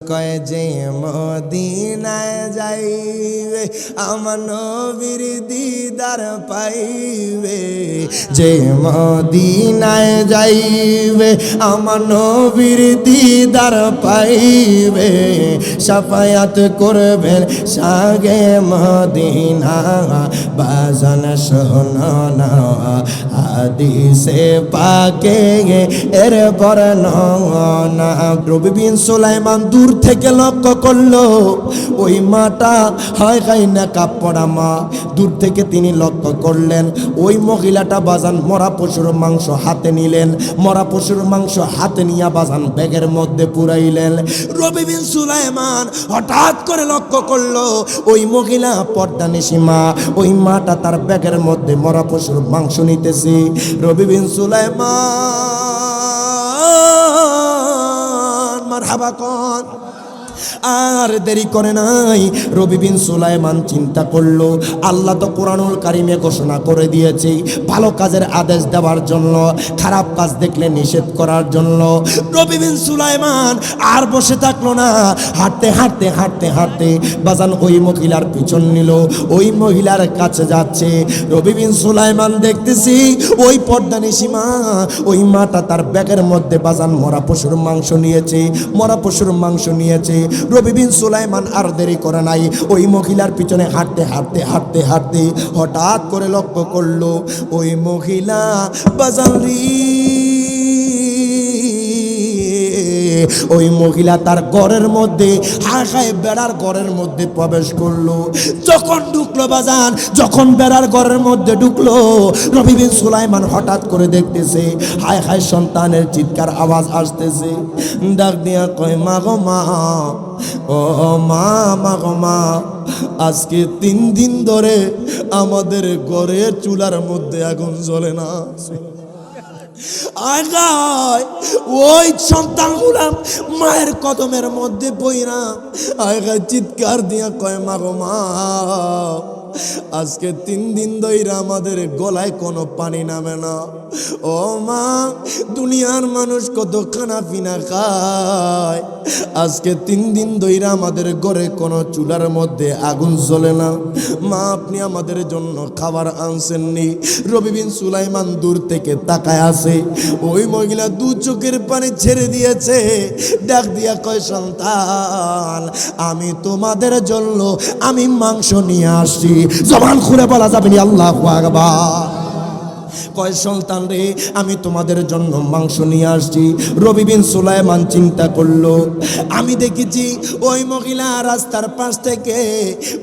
কয় যে মদিনায় যাইবে আমার নবীর দিদার পাইবে, যে মদিনায় যাইবে আমার নবীর দিদার পাইবে, শাফায়াত করবেন সাগে মদিনা। বাজান শোনো না হাদিসে পাকে এর বর্ণনা। নবী বিন সুলাইমান দূর থেকে লক্ষ্য করলো ওই মাটা হয় খাই না কাপড়া মা। দূর থেকে তিনি লক্ষ্য করলেন ওই মহিলাটা বাজান মরা পশুর মাংস হাতে নিলেন, মরা পশুর মাংস হাতে নিয়ে বাজান ব্যাগের মধ্যে পুরাইলেন। নবী বিন সুলাইমান হঠাৎ করে লক্ষ্য করলো ওই মহিলা পর্দানিশী মা, ওই মাটা তার ব্যাগের মধ্যে মরা পশুর মাংস নিতেছে। নবী বিন সুলাইমান মারহাবা কোন আর দেরি করে নাই। নবী বিন সুলাইমান চিন্তা করলো আল্লাহ তো কোরআনুল কারিমে ঘোষণা করে দিয়েছে ভালো কাজের আদেশ দেওয়ার জন্য, খারাপ কাজ দেখলে নিষেধ করার জন্য। নবী বিন সুলাইমান আর বসে থাকলো না, হাঁটতে হাঁটতে হাঁটতে হাঁটতে বাজান ওই মহিলার পিছন নিল, ওই মহিলার কাছে যাচ্ছে। নবী বিন সুলাইমান দেখতেছি ওই পর্দানিশী মা, ওই মাটা তার ব্যাগের মধ্যে বাজান মরা পশুর মাংস নিয়েছে, মরা পশুর মাংস নিয়েছে। নবী বিন সুলাইমান আর দেরি করে নাই, ওই মহিলার পিছনে হাঁটতে হাঁটতে হাঁটতে হাঁটতে হঠাৎ করে লক্ষ্য করলো ওই মহিলা বাজারি, ওই মহিলা তার ঘরের মধ্যে হাঁকায় বেড়ার ঘরের মধ্যে প্রবেশ করলো। যখন ঢুকলো বাজান, যখন বেড়ার ঘরের মধ্যে ঢুকলো, নবী বিন সুলাইমান হঠাৎ করে দেখতেছে হায় হায় সন্তানের চিৎকার আওয়াজ আসতেছে। ডাক দিয়া কয় মা গো মা, ও মা, মা গো মা, আজকে 3 দিন ধরে আমাদের ঘরের চুলার মধ্যে আগুন জ্বলে না। ওই সন্তানগুলা মায়ের কদমের মধ্যে বইরা আয়গায় চিৎকার দিয়া কয় মা গো মা, আজকে 3 দিন ধরে আমাদের গলায় কোনো পানি নামে না। ও মা, দুনিয়ার মানুষ কত খানা পিনা খায়, আজকে 3 দিন ধরে আমাদের ঘরে কোনো চুলার মধ্যে আগুন জ্বলে না। মা, আপনি আমাদের জন্য খাবার আনছেননি। নবী বিন সুলাইমান দূর থেকে তাকায় আছে, ওই মহিলা 2 চোখের পানি ছেড়ে দিয়েছে, ডাক দিয়া কয় সন্তান, আমি তোমাদের জন্য আমি মাংস নিয়ে আসছি। জবান খুলে বলা যাবে না আল্লাহু আকবার। কয় সন্তান রে, আমি তোমাদের জন্য মাংস নিয়ে আসছি। নবী বিন সুলাইমান চিন্তা করলো, আমি দেখেছি ওই মহিলা রাস্তার পাশ থেকে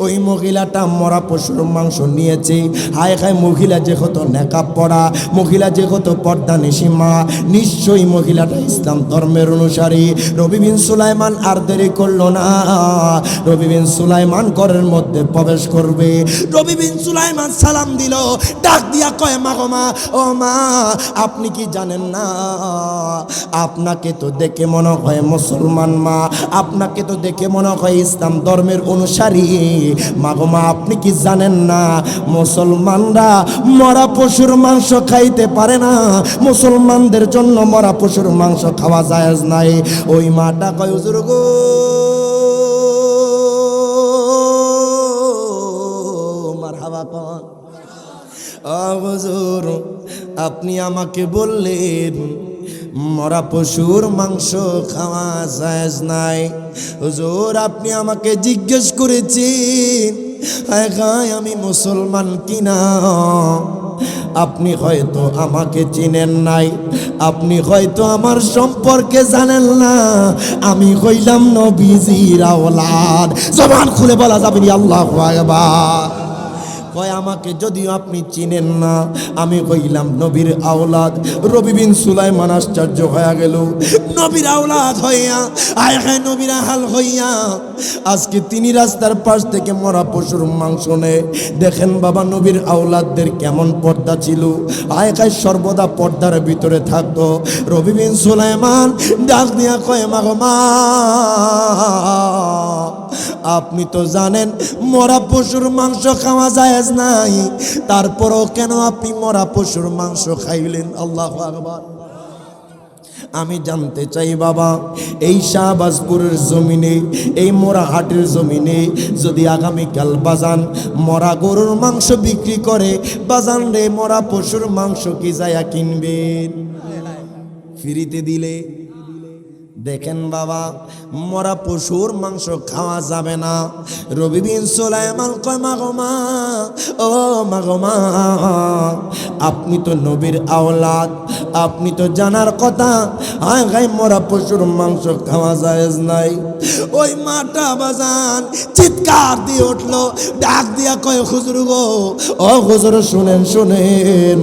ওই মহিলাটা মরা পশুর মাংস নিয়েছে। হায় হায়, মহিলা যে কত নেকাব পড়া, মহিলা যে কত পর্দানিশী মা, নিশ্চয়ই মহিলাটা ইসলাম ধর্মের অনুসারী। নবী বিন সুলাইমান আর দেরি করলো না, নবী বিন সুলাইমান ঘরের মধ্যে প্রবেশ করবে। নবী বিন সুলাইমান সালাম দিল, ডাক দিয়া কয় মা গো মা, ও মা, আপনি কি জানেন না আপনাকে তো দেখে মনে হয় মুসলমান মা, আপনাকে তো দেখে মনে হয় ইসলাম ধর্মের অনুসারী। মা গো মা, আপনি কি জানেন না মুসলমানরা মরা পশুর মাংস খাইতে পারে না, মুসলমানদের জন্য মরা পশুর মাংস খাওয়া জায়েজ নাই। ওই মাটা কয় হুজুর গো, মারহাবা কোন হুজুর, আপনি আমাকে বললেন মরা পশুর মাংস খাওয়া জায়েজ নাই। হুজুর, আপনি আমাকে জিজ্ঞেস করেছেন আমি মুসলমান কিনা। আপনি হয়তো আমাকে চিনেন নাই, আপনি হয়তো আমার সম্পর্কে জানেন না। আমি হইলাম নবীজির আওলাদ। জবান খুলে বলা যাবে না আল্লাহু আকবার। কয় আমাকে যদিও আপনি চিনেন না, আমি কইলাম নবীর আওলাদ। নবী বিন সুলাইমান আশ্চর্য হয়ে গেল, নবীর আওলাদ হইয়া আয় হায় নবীর হাল হইয়া আজকে তিনি রাস্তার পাশ থেকে মরা পশুর মাংস নেয়। দেখেন বাবা, নবীর আওলাদদের কেমন পর্দা ছিল, আয় হায় সর্বদা পর্দার ভিতরে থাকতো। নবী বিন সুলাইমান ডাক দিয়া কয় মা গো মা, আপনি তো জানেন মরা পশুর মাংস খাওয়া জায়েজ নাই, তারপরও কেন আপনি মরা পশুর মাংস খাইলেন? আল্লাহু আকবার। আমি জানতে চাই বাবা, এই শাহবাজপুরের জমিনে, এই মোরাহাটের জমিনে যদি আগামীকাল বাজান মরা গরুর মাংস বিক্রি করে, বাজান রে মরা পশুর মাংস কি যায়া কিনবেন? ফ্রিতে দিলে দেখেন বাবা, মরা পশুর মাংস খাওয়া যাবে না। রবি বিন সুলাইমান কয় মাগো মা, ও মাগো মা, আপনি তো নবীর আওলাদ, আপনি তো জানার কথা, হায় হায় মরা পশুর মাংস খাওয়া জায়েজ নাই। ওই মাটা বাজান চিৎকার দিয়ে উঠলো, ডাক দিয়া কয় হুজুর গো, ও হুজুর শুনেন শুনেন,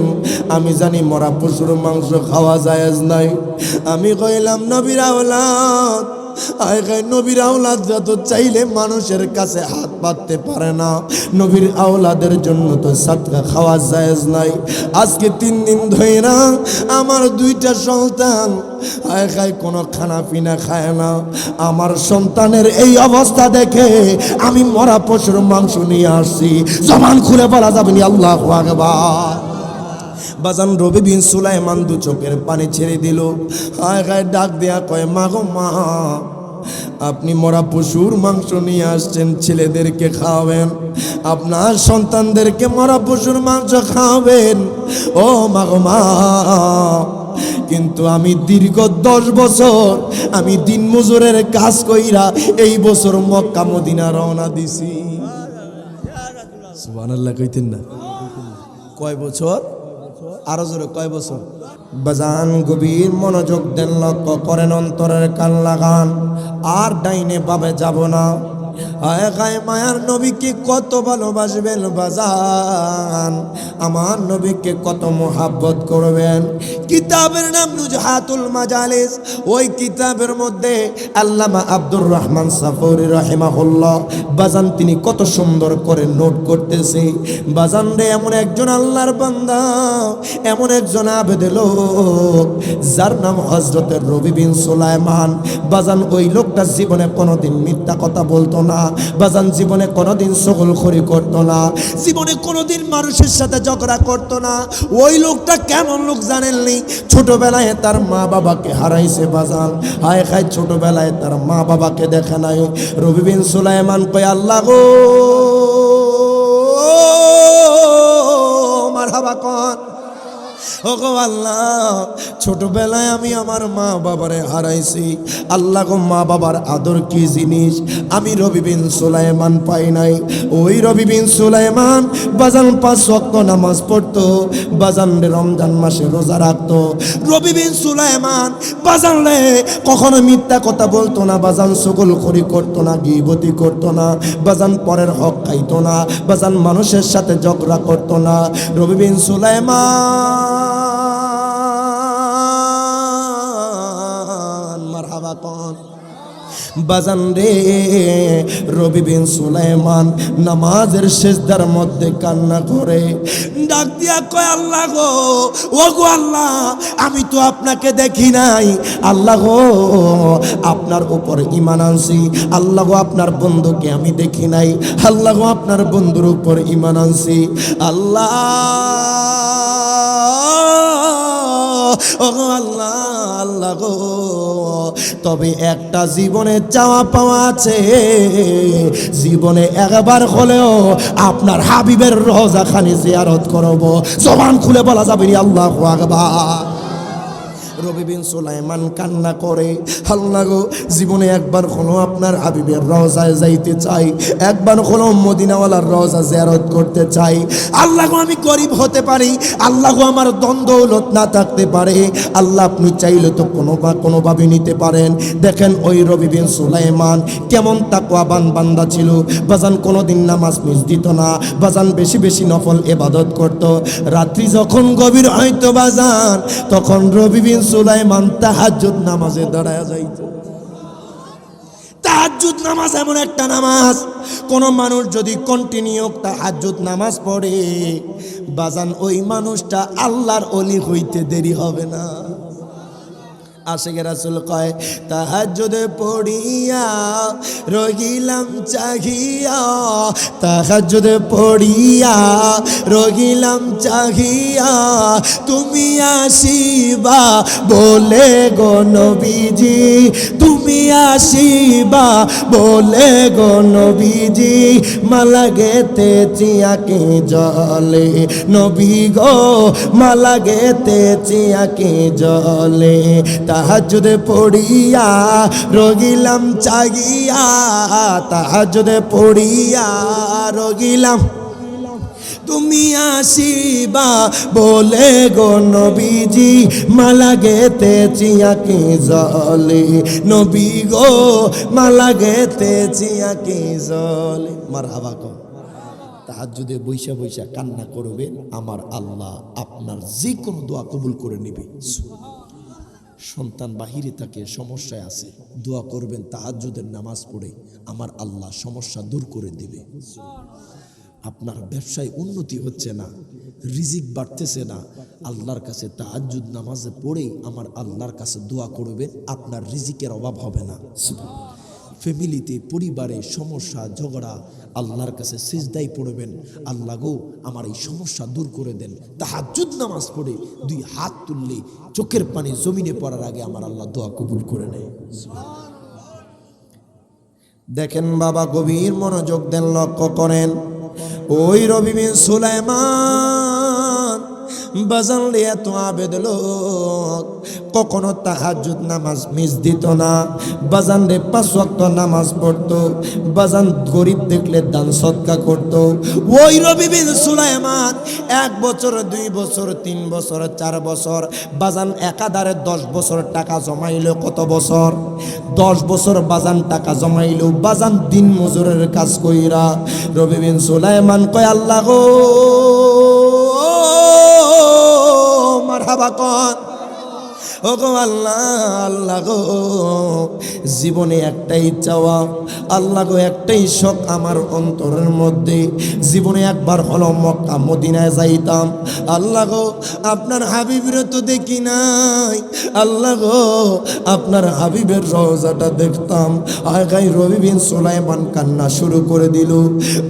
আমি জানি মরা পশুর মাংস খাওয়া জায়েজ নাই। আমি কইলাম নবীর আওলাদ, নবীর আওলাদরা তো চাইলে মানুষের কাছে হাত পাততে পারে না, নবীর আওলাদের জন্য তো সাদকা খাওয়া জায়েজ নাই। আজকে 3 দিন ধইরা আমার 2টা সন্তান কোনো খানা পিনা খায় না। আমার সন্তানের এই অবস্থা দেখে আমি মরা পশুর মাংস নিয়ে আসছি। জবান খুলে বলা যাবে না আল্লাহু আকবার। বাজান রবি বিন সুলাইমান 2 চোখের পানি ছেড়ে দিল, হায় হায় ডাক দেয়া কয় মাগো মা, আপনি মরা পশুর মাংস নিয়ে আসছেন, ছেলেদেরকে খাওয়াবেন, আপনার সন্তানদেরকে মরা পশুর মাংস খাওয়াবেন, ও মাগো মা। কিন্তু আমি দীর্ঘ 10 বছর আমি দিন মজুরের কাজ কইরা এই বছর মক্কা মদিনা রওনা দিছি। সুবহানাল্লাহ কইতেন না? কয় বছর? আরো জোরে কয় বছর? বাজান গভীর মনোযোগ দেন, লক্ষ্য করেন, অন্তরের কান লাগান, আর ডাইনে বাবে যাব না। হায় হায় মায়ার নবীকে কত ভালোবাসবেন বাজান, আমার নবীকে কত মোহাব্বত করবেন। কিতাবের নাম নুজহাতুল মাজালিস। ওই কিতাবের মধ্যে আল্লামা আব্দুর রহমান সাফুরি রাহিমাহুল্লাহ বাজান তিনি কত সুন্দর করে নোট করতেছে। বাজান রে, এমন একজন আল্লাহর বান্দা, এমন একজন আবেদ লোক যার নাম হযরতের রবি বিন সুলাইমান। বাজান ওই লোকটা জীবনে কোনোদিন মিথ্যা কথা বলতো না, বাজান জীবনে কোনোদিন চগলখড়ি করতো না, জীবনে কোনোদিন মানুষের সাথে ঝগড়া করতো না। ওই লোকটা কেমন লোক জানেননি? ছোটবেলায় তার মা বাবাকে হারাইছে বাজান, হায় হায় ছোটবেলায় তার মা বাবাকে দেখে নাই। রবি বিন সুলাইমান কয় আল্লাহ গো, মারহাবা কর, ওগো আল্লাহ, ছোটবেলায় আমি আমার মা বাবারে হারাইছি। আল্লাহ গো, মা বাবার আদর কি জিনিস আমি রবি বিন সুলাইমান পাই নাই। ওই রবি বিন সুলাইমান বাজান 5 ওয়াক্ত নামাজ পড়তো, বাজান রে রমজান মাসে রোজা রাখতো। রবি বিন সুলাইমান বাজান রে কখনো মিথ্যা কথা বলতো না, বাজান চগলখড়ি করতো না, গীবতি করতো না, বাজান পরের হক খাইতো না, বাজান মানুষের সাথে ঝগড়া করতো না। রবি বিন সুলাইমান মারহাবা কোন বাজান রে, রবি বিন সুলাইমান নামাজের সিজদার মধ্যে কান্না করে ডাক দিয়া কয় আল্লাহ গো, ও গো আল্লাহ, আমি তো আপনাকে দেখি নাই, আল্লাহ গো আপনার উপর ঈমান আনছি, আল্লাহ গো আপনার বন্ধুকে আমি দেখি নাই, আল্লাহ গো আপনার বন্ধুর উপর ঈমান আনছি, আল্লাহ ও আল্লাহ, আল্লাহ গো, তবে একটা জীবনে চাওয়া পাওয়া আছে, জীবনে একবার হলেও আপনার হাবিবের রওজাখানি জিয়ারত করব। জবান খুলে বলা যাবে না আল্লাহু আকবার। রবি বিন সুলাইমান কান্না করে, আল্লাহ গো, জীবনে একবার হলো আপনার হাবিবের রওজায় যাইতে চাই, একবার হলো মদিনাওয়ালার রওজা জিয়ারত করতে চাই। আল্লাহ গো, আমি গরিব হতে পারি, আল্লাহ গো আমার ধন দৌলত না থাকতে পারে, আল্লাহ আপনি চাইলে তো কোনোভাবে নিতে পারেন। দেখেন ওই রবি বিন সুলাইমান কেমন তাকওয়াবান বান্দা ছিল বাজান, কোনোদিন নামাজ মিস দিত না বাজান, বেশি বেশি নফল ইবাদত করত। রাত্রি যখন গভীর হয়তো বাজান, তখন রবি বিন সুলাইমান তাহাজ্জুদ নামাজে দাঁড়ায় যাইত। তাহাজ্জুদ নামাজ এমন একটা নামাজ, কোন মানুষ যদি কন্টিনিউ তাহাজ্জুদ নামাজ পড়ে বাজান, ওই মানুষটা আল্লাহর ওলি হইতে দেরি হবে না। আশিক রাসূল কয় তাহাজ্জুদে পড়িয়া রহিলাম চাহিয়া, তাহাজ্জুদে পড়িয়া রহিলাম চাহিয়া, তুমি আসিবা বলে গো নবীজি, তুমি আসিবা বলে গো নবীজি, মালা গেথেছি আঁখি জলে, নবী গো মালা গেথেছি আঁখি জলে, তাহাজ্জুদে পড়িয়া রহিলাম চাহিয়া, তাহাজ্জুদে পড়িয়া রহিলাম, তুমি আসিবা বলে গো নবীজি, মালা গেথেছি আঁখি জলে, নবী গো মালা গেথেছি আঁখি জলে। মারহাবা কও। তাহাজ্জুদে বৈশা বৈশা কান্না করবেন, আমার আল্লাহ আপনার যে কোনো দোয়া কবুল করে নেবে। সন্তান বাহিরে থাকে, সমস্যায় আছে, দোয়া করবেন তাহাজ্জুদের নামাজ পড়ে, আমার আল্লাহ সমস্যা দূর করে দেবে। আপনার ব্যবসায় উন্নতি হচ্ছে না, রিজিক বাড়তেছে না, আল্লাহর কাছে তাহাজ্জুদ নামাজে পড়ে আমার আল্লাহর কাছে দোয়া করবেন, আপনার রিজিকের অভাব হবে না। ফ্যামিলিতে পরিবারে সমস্যা ঝগড়া, আল্লাহর কাছে সিজদায় পড়বেন, আল্লাহ গো আমার এই সমস্যা দূর করে দেন। তাহাজ্জুদ নামাজ পড়ে দুই হাত তুললে চোখের পানি জমিনে পড়ার আগে আমার আল্লাহ দোয়া কবুল করে নেয়। দেখেন বাবা, গভীর মনোযোগ দেন, লক্ষ্য করেন। ওই রবি বিন সুলাইমান বাজান রে এত আবেদ লোক, কখনো তাহাজ্জুদ নামাজ মিস দিত না, বাজান রে 5 ওয়াক্ত নামাজ পড়তো, বাজান গরিব দেখলে দান সদকা করতো। ওই রবি বিন সুলাইমান 1 বছর 2 বছর 3 বছর 4 বছর বাজান একাধারে 10 বছর টাকা জমাইলো। কত বছর? 10 বছর বাজান টাকা জমাইলো, বাজান দিন মজুরের কাজ কইরা। রবি বিন সুলাইমান কয় আল্লাহ গো, মারহাবা কর, ও গো আল্লাহ, আল্লাহ গো জীবনে একটাই চাওয়া, আল্লাহ গো একটাই শখ আমার অন্তরের মধ্যে, জীবনে একবার হলো মক্কা মদিনায় যাইতাম। আল্লাহ গো আপনার হাবিবের তো দেখি নাই, আল্লাহ গো আপনার হাবিবের রওজাটা দেখতাম। আগাই রবি বিন সুলাইমান কান্না শুরু করে দিল।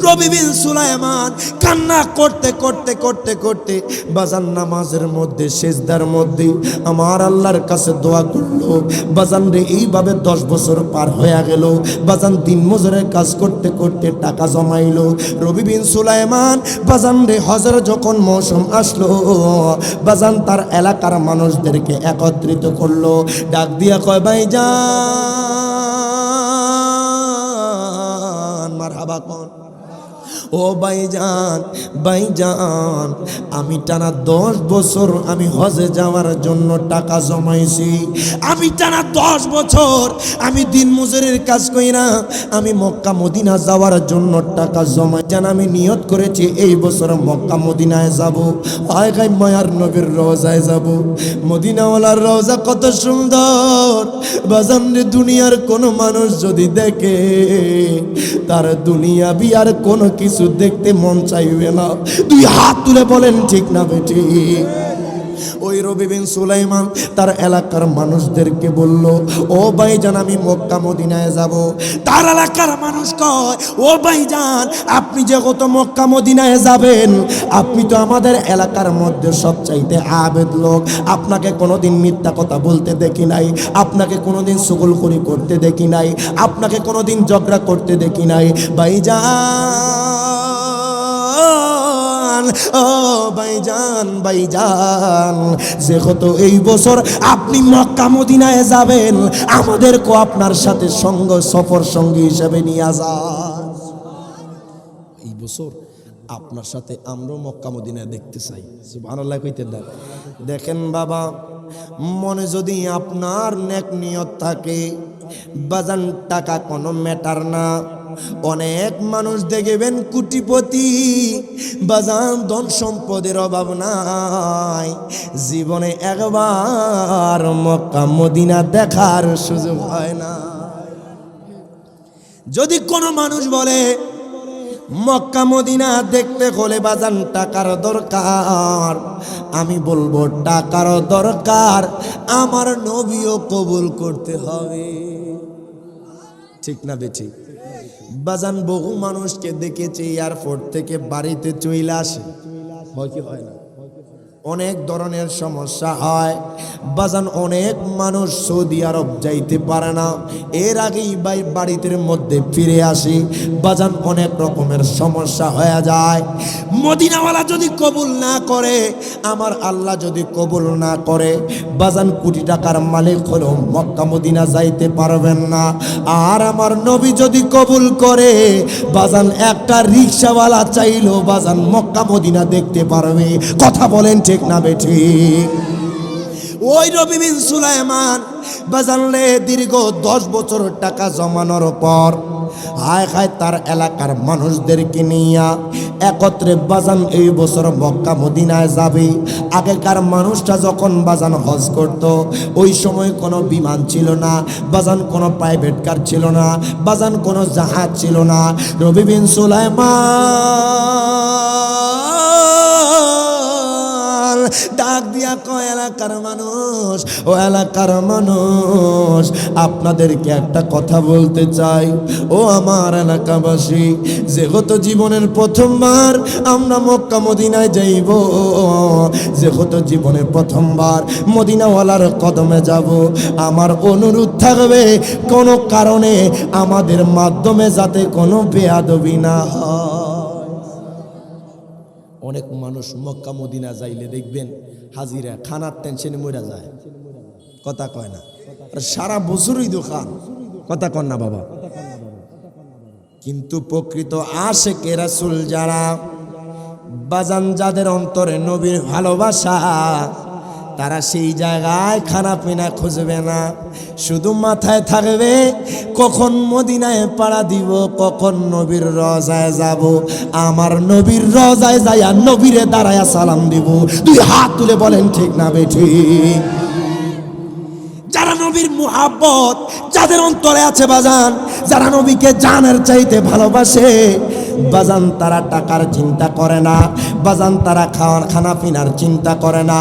রবি বিন সুলাইমান কান্না করতে করতে করতে করতে বাজান নামাজের মধ্যে সিজদার মধ্যে আমার আল্লাহর কাছে দোয়া করলো। বাজান রে এইভাবে 10 বছর পার হয়ে গেল, বাজান দিন মজুরের কাজ করতে করতে টাকা জমাইলো। রবি বিন সুলাইমান বাজান রে হজের যখন মৌসুম আসলো, বাজান তার এলাকার মানুষদেরকে একত্রিত করলো, ডাক দিয়া কয় ভাইজান, মারহাবা কোন, ও ভাইজান, ভাইজান আমি টানা 10 বছর আমি হজে যাওয়ার জন্য টাকা জমাইছি, আমি টানা 10 বছর আমি দিন মজুরের কাজ কইরা আমি মক্কা মদিনা যাওয়ার জন্য টাকা জমাই। জান আমি নিয়ত করেছি এই বছর মক্কা মদিনায় যাব, আয় গাই মায়ার নবীর রওজায় যাব। মদিনাওয়ালার রওজা কত সুন্দর, বাজান রে দুনিয়ার কোন মানুষ যদি দেখে তার দুনিয়া বিয়ার কোনো কিছু দেখতে মন চাইবে না। 2 হাত তুলে বলেন ঠিক না বেটি? ওই রবি বিন সুলাইমান তার এলাকার মানুষদেরকে বলল, ও ভাইজান আমি মক্কা মদিনায় যাব। তার এলাকার মানুষ কয়, ও ভাইজান আপনি যে কত মক্কা মদিনায় যাবেন, আপনি তো আমাদের এলাকার মধ্যে সবচাইতে আবেদ লোক, আপনাকে কোনোদিন মিথ্যা কথা বলতে দেখি নাই, আপনাকে কোনোদিন চুগলখড়ি করতে দেখি নাই, আপনাকে কোনোদিন ঝগড়া করতে দেখি নাই। ভাইজান, ও ভাইজান, ভাইজান যেহেতু এই বছর আপনি মক্কা মদিনায় যাবেন, আমাদেরকেও আপনার সাথে সঙ্গ সফর সঙ্গী হিসেবে নিয়ে যান। এই বছর আপনার সাথে আমরা মক্কা মদিনায় দেখতে চাই। সুবহানাল্লাহ কইতে দেন। দেখেন বাবা, মনে যদি আপনার নেক নিয়ত থাকে, বাজান টাকা কোনো ম্যাটার না। অনেক মানুষ দেখবেন কোটিপতি, বাজান ধন সম্পদের অভাব নাই, জীবনে একবার মক্কা মদিনা দেখার সুযোগ হয় না। যদি কোনো মানুষ বলে মক্কা মদিনা দেখতে হলে বাজান টাকার দরকার। আমি বলবো টাকার দরকার, আমার নবীও কবুল করতে হবে। ঠিক না বেঠিক? বাজান বহু মানুষকে দেখেছি এয়ারপোর্ট থেকে বাড়িতে চলে আসে, হয় কি হয় না? অনেক ধরনের সমস্যা হয় বাজান। অনেক মানুষ সৌদি আরব যাইতে পারে না, এর আগেই বাড়িতে মধ্যে ফিরে আসি বাজান। অনেক রকমের সমস্যা হয়ে যায়। মদিনাওয়ালা যদি কবুল না করে, আমার আল্লাহ যদি কবুল না করে বাজান, কোটি টাকার মালিক হলেও মক্কা মদিনা যাইতে পারবেন না। আর আমার নবী যদি কবুল করে বাজান, একটা রিক্সাওয়ালা চাইলো বাজান মক্কা মদিনা দেখতে পারবে। কথা বলেন ঠিক না বেঠিক? ওই রবি বিন সুলাইমান বাজানলে দীর্ঘ 10 বছর টাকা জমানোর পর হায় হায় তার এলাকার মানুষদেরকে নিয়ে একত্রে বাজান এই বছর মক্কা মদিনায় যাবে। আগেকার মানুষটা যখন বাজান হজ করত, ওই সময় কোনো বিমান ছিল না বাজান, কোনো প্রাইভেট কার ছিল না বাজান, কোনো জাহাজ ছিল না। রবি বিন সুলাইমান ডাক দিয়া কয়, এলাকার মানুষ, ও এলাকার মানুষ, আপনাদেরকে একটা কথা বলতে চাই। ও আমার এলাকাবাসী, যেহেতু জীবনের প্রথমবার আমরা মক্কা মদিনায় যাইব, যেহেতু জীবনের প্রথমবার মদিনাওয়ালার কদমে যাব, আমার অনুরোধ থাকবে কোনো কারণে আমাদের মাধ্যমে যাতে কোনো বেয়াদবি না হয়। অনেক মানুষ মক্কা মদিনা যাইলে দেখবেন হাজিরা খানার টেনশনে মরে যায়, কথা কয় না। আর সারা বছরই দোকান, কথা কন না বাবা। কিন্তু প্রকৃত আশিকে রাসূল যারা বাজান, যাদের অন্তরে নবীর ভালোবাসা, তারা সেই জায়গায় খানা পিনা খুঁজবে না, শুধু মাথায় থাকবে কখন মদিনায় পাড়া দিব, কখন নবীর রওজায় যাব। আমার নবীর রওজায় যাইয়া নবীরে দাঁড়ায়া সালাম দিব। দুই হাত তুলে বলেন ঠিক না বেঠিক? যারা নবীর মুহাব্বত যাদের অন্তরে আছে বাজান, যারা নবীকে জানের চাইতে ভালোবাসে বাজান, তারা টাকার চিন্তা করে না বাজান, তারা খানা পিনার চিন্তা করে না।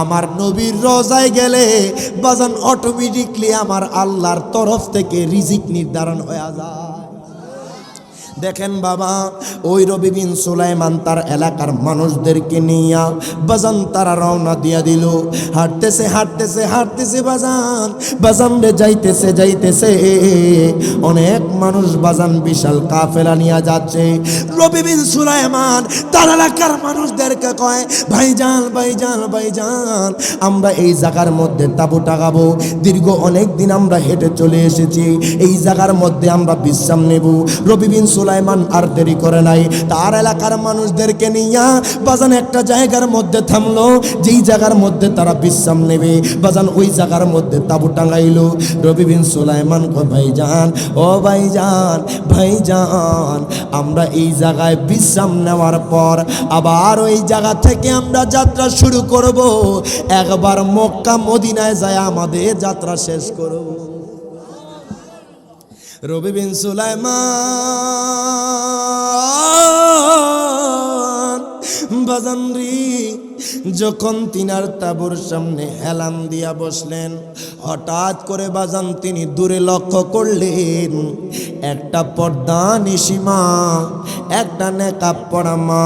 আমার নবীর রওজায় গেলে বাজান অটোমেটিকলি আমার আল্লাহর তরফ থেকে রিজিক নির্ধারণ হয়ে যায়। দেখেন বাবা, ওই রবি বিন সুলাইমান তার এলাকার মানুষদেরকে নিয়ে বাজান তারা রওনা দিয়া দিল। হাঁটতেছে হাঁটতেছে হাঁটতেছে বাজান, বাজান রে যাইতেছে যাইতেছে অনেক মানুষ বাজান, বিশাল কাফেলা নিয়ে যাচ্ছে। রবি বিন সুলাইমান তার এলাকার মানুষদেরকে কয়, ভাইজান ভাইজান ভাইজান, আমরা এই জায়গার মধ্যে তাঁবু টাঙাবো। দীর্ঘ অনেক দিন আমরা হেঁটে চলে এসেছি, এই জায়গার মধ্যে আমরা বিশ্রাম নেব। রবি বিন সুলাইমান আর দেরি করে নাই, তার এলাকার মানুষদেরকে নিয়ে বাজান একটা জায়গার মধ্যে থামলো, যেই জায়গার মধ্যে তারা বিশ্রাম নেবে বাজান, ওই জায়গার মধ্যে তাঁবু টাঙাইলো। রবি বিন সুলাইমান কয়, ভাইজান ও ভাইজান ভাইজান, আমরা এই জায়গায় বিশ্রাম নেওয়ার পর আবার ওই জায়গা থেকে আমরা যাত্রা শুরু করব, একবার মক্কা মদিনায় যায় আমাদের যাত্রা শেষ করব। রবি বিন সুলাইমান বাজান রে যখন তিনার তাঁবুর সামনে হেলান দিয়া বসলেন, হঠাৎ করে বাজান তিনি দূরে লক্ষ্য করলেন একটা পর্দা নিশিমা, একটা নেকাব পরা মা।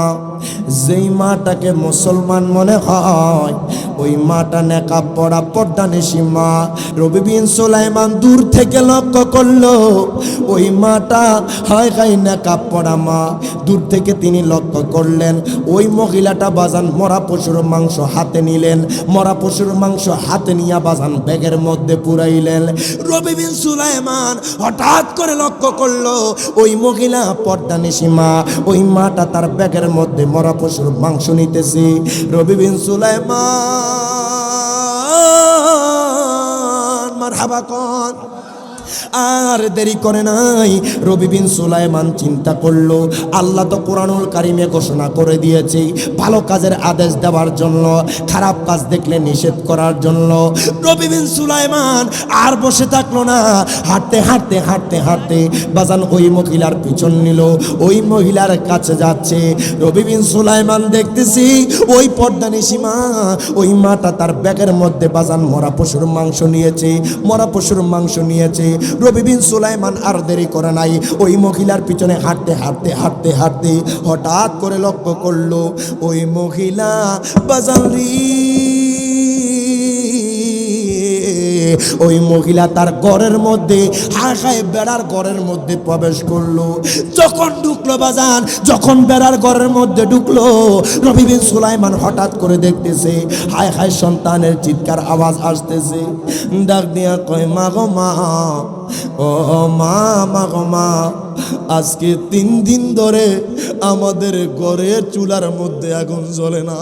যেই মাটাকে মুসলমান মনে হয় ওই মাটা নেকাব পরা পর্দা নিশিমা। রবি বিন সুলাইমান দূর থেকে লক্ষ্য করলো ওই মাটা হায় হায় নেকাব পরা মা। দূর থেকে তিনি লক্ষ্য করলেন ওই মহিলাটা বাজান মরা পশুর মাংস হাতে নিলেন, মরা পশুর মাংস হাতে নিয়ে বাজান ব্যাগের মধ্যে পুরাইলেন। রবি বিন সুলাইমান হঠাৎ করে লক্ষ্য করলো ওই মহিলা পর্দা নিশিমা, ওই মাটা তার ব্যাগের মধ্যে মরা পশুর মাংস নিতেছে। রবি বিন সুলাইমান মারহাবা কোন আর দেরি করে নাই। রবি বিন সুলাইমান চিন্তা করলো, আল্লাহ তো কোরআনুল কারিমে ঘোষণা করে দিয়েছে ভালো কাজের আদেশ দেওয়ার জন্য, খারাপ কাজ দেখলে নিষেধ করার জন্য। রবি বিন সুলাইমান আর বসে থাকলো না, হাঁটতে হাঁটতে হাঁটতে হাঁটতে বাজান ওই মহিলার পিছন নিল, ওই মহিলার কাছে যাচ্ছে। রবি বিন সুলাইমান দেখতেছি ওই পর্দানিশী মা, ওই মাটা তার ব্যাগের মধ্যে বাজান মরা পশুর মাংস নিয়েছে, মরা পশুর মাংস নিয়েছে। রবি বিন সুলাইমান আর দেরি করে নাই, ওই মহিলার পিছনে হাঁটতে হাঁটতে হাঁটতে হাঁটতে হঠাৎ করে লক্ষ্য করলো ওই মহিলা বাজান ওই মহিলা তার ঘরের মধ্যে হাঁকায় বেড়ার ঘরের মধ্যে প্রবেশ করলো। যখন ঢুকলো বাজান, যখন বেড়ার ঘরের মধ্যে ঢুকলো, রবি বিন সুলাইমান হঠাৎ করে দেখতেছে হায় হায় সন্তানের চিৎকার আওয়াজ আসতেছে। ডাক দিয়া কয়, মা গো মা, ও মা, মা গো মা, আজকে 3 দিন ধরে আমাদের ঘরের চুলার মধ্যে আগুন জ্বলে না।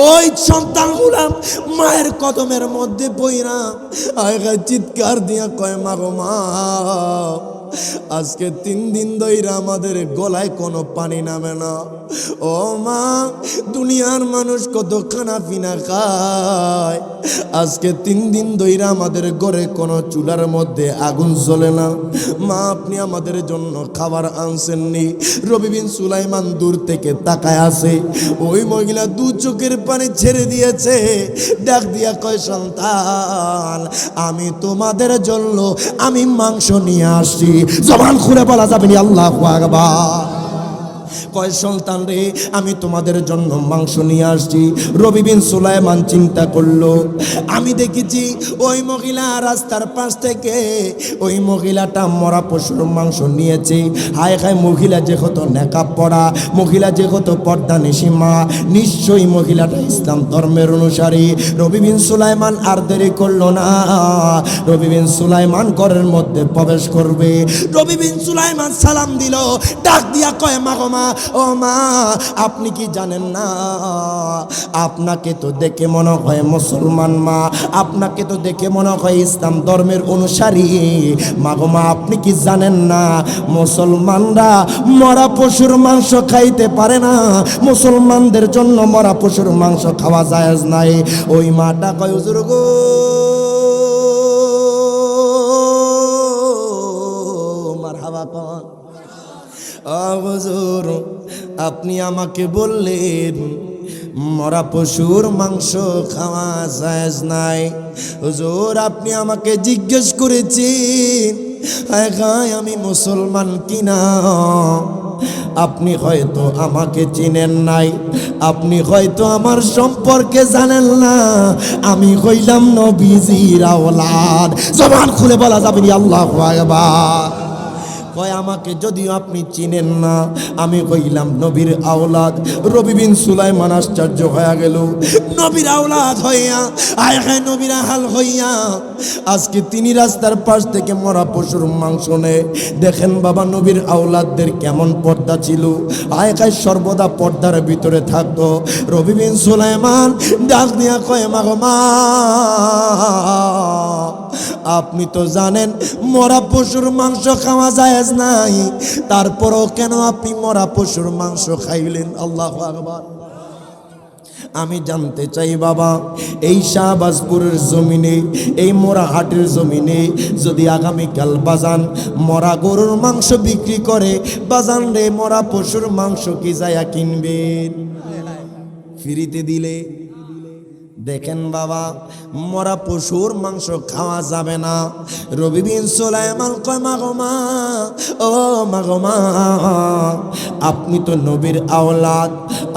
ওই সন্তানগুলা মায়ের কদমের মধ্যে বইরা চিৎকার দিয়া কয়, মা গো মা, আজকে 3 দিন ধরে আমাদের গলায় কোনো পানি নামে না। ও মা, দুনিয়ার মানুষ কত খানা পিনা খায়, আজকে 3 দিন ধরে আমাদের ঘরে কোনো চুলার মধ্যে আগুন জ্বলে না। মা, আপনি আমাদের জন্য খাবার আনছেননি। রবি বিন সুলাইমান দূর থেকে তাকায় আছে, ওই মহিলা 2 চোখের পানি ছেড়ে দিয়েছে। ডাক দিয়া কয়, সন্তান, আমি তোমাদের জন্য আমি মাংস নিয়ে আসছি। জবান খুলে বলা যাবে না আল্লাহু আকবার। কয়, সন্তান রে, আমি তোমাদের জন্য মাংস নিয়ে আসছি। রবি বিন সুলাইমান চিন্তা করলো, আমি দেখেছি ওই মহিলা রাস্তার পাশ থেকে ওই মহিলাটা মরা পশুর মাংস নিয়েছে। হায় হায়, মহিলা যে কত নেকাব পড়া, মহিলা যে কত পর্দা নিশি মা, নিশ্চয়ই মহিলাটা ইসলাম ধর্মের অনুসারী। রবি বিন সুলাইমান আর দেরি করলো না, রবি বিন সুলাইমান ঘরের মধ্যে প্রবেশ করবে। রবি বিন সুলাইমান সালাম দিল, ডাক দিয়া কয়, মা গো মা, ও মা, আপনি কি জানেন না, আপনাকে তো দেখে মনে হয় মুসলমান মা, আপনাকে তো দেখে মনে হয় ইসলাম ধর্মের অনুসারী। মা গো মা, আপনি কি জানেন না মুসলমানরা মরা পশুর মাংস খাইতে পারে না, মুসলমানদের জন্য মরা পশুর মাংস খাওয়া জায়েজ নাই। ওই মাটা কয়, হুজুর গো, মারহাবা কোন, হুজুর, আপনি আমাকে বললেন মরা পশুর মাংস খাওয়া জায়েজ নাই। হুজুর, আপনি আমাকে জিজ্ঞেস করেছেন আমি মুসলমান কিনা। আপনি হয়তো আমাকে চিনেন নাই, আপনি হয়তো আমার সম্পর্কে জানেন না। আমি হইলাম নবীজির আওলাদ। জবান খুলে বলা যাবে না আল্লাহু আকবার। কয়, আমাকে যদিও আপনি চিনেন না, আমি কইলাম নবীর আওলাদ। রবি বিন সুলাইমান আশ্চর্য হয়ে গেল, নবীর আওলাদ হইয়া, আয় হায় নবীর হাল হইয়া আজকে তিনি রাস্তার পাশ থেকে মরা পশুর মাংস নেয়। দেখেন বাবা, নবীর আওলাদদের কেমন পর্দা ছিল, আয় হায় সর্বদা পর্দার ভিতরে থাকতো। রবি বিন সুলাইমান ডাক দিয়া কয়, মা গো মা, আপনি তো জানেন মরা পশুর মাংস খাওয়া জায়েজ নাই, তারপরও কেন আপনি মরা পশুর মাংস খাইলেন? আল্লাহু আকবার। আমি জানতে চাই বাবা, এই শাহবাজপুরের জমিনে, এই মোরা হাটের জমিনে যদি আগামীকাল বাজান মরা গরুর মাংস বিক্রি করে, বাজান রে, মরা পশুর মাংস কি যায়া কিনবেন? ফ্রিতে দিলে? দেখেন বাবা, মরা পশুর মাংস খাওয়া যাবে না। রবি বিন সুলাইমান কয়, মা গো মা, ও মা গো মা, আপনি তো নবীর আওলাদ,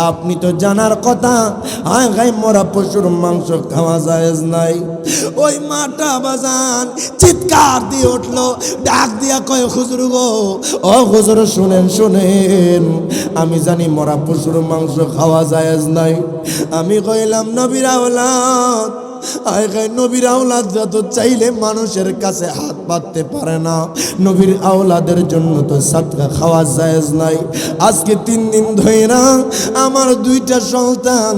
আপনি তো জানার কথা, হায় হায় মরা পশুর মাংস খাওয়া জায়েজ নাই। ওই মাটা বাজান চিৎকার দিয়ে উঠলো, ডাক দিয়া কয়, হুজুর গো, ও হুজুর, শুনেন শুনেন, আমি জানি মরা পশুর মাংস খাওয়া জায়েজ নাই। আমি কইলাম নবীর আওলাদ, আয় গায় নবীর আওলাদরা তো চাইলে মানুষের কাছে হাত পাততে পারে না, নবীর আওলাদের জন্য তো সাদকা খাওয়া জায়েজ নাই। আজকে 3 দিন ধইরা আমার 2টা সন্তান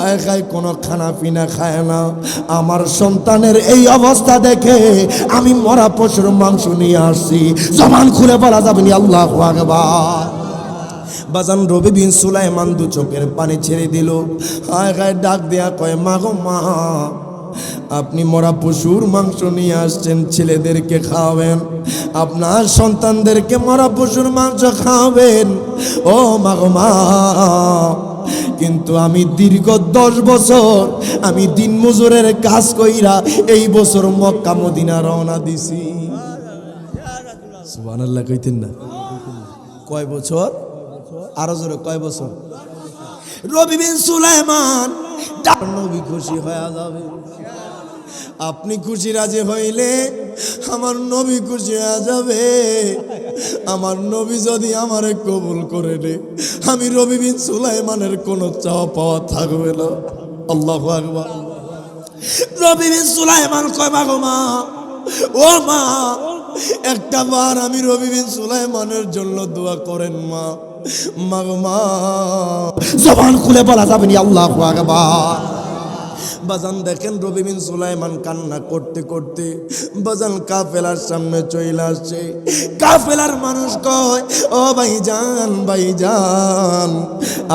আয় খায় কোনো খানা পিনা খায় না। আমার সন্তানের এই অবস্থা দেখে আমি মরা পশুর মাংস নিয়ে আসছি। জবান খুলে বলা যাবে না আল্লাহু আকবার। বাজান রবি বিন সুলাইমান 2 চোখের পানি ছেড়ে দিল। হায় গায়ে ডাক দেয়া কয় মা গো মা, আপনি মরা পশুর মাংস নিয়ে আসছেন, ছেলেদেরকে খাওয়াবেন, আপনার সন্তানদেরকে মরা পশুর মাংস খাওয়াবেন। ও মা গো মা, কিন্তু আমি দীর্ঘ 10 বছর আমি দিন মজুরের কাজ কইরা এই বছর মক্কা মদিনা রওনা দিছি। সুবহানাল্লাহ কইতেন না? কয় বছর? আরো জোরে কয় বছর? রবি বিন সুলাইমান নবী খুশি হয়ে যাবে। আপনি খুশি রাজি হইলে আমার নবী খুশি হয়ে যাবে। আমার নবী যদি আমারে কবুল করে নে, আমি রবি বিন সুলাইমানের কোনো চাওয়া পাওয়া থাকবে না। আল্লাহু আকবার। রবি বিন সুলাইমান কয় মা গো মা, ও মা, একটা বার আমি রবি বিন সুলাইমানের জন্য দোয়া করেন মা। মা গো মা, জবান খুলে বলা যাবে না আল্লাহু আকবার। বাজান দেখেন রবি বিন সুলাইমান কান্না করতে করতে বাজান কাফেলার সামনে চলে আসছে। কাফেলার মানুষ কয় ও ভাইজান, ভাইজান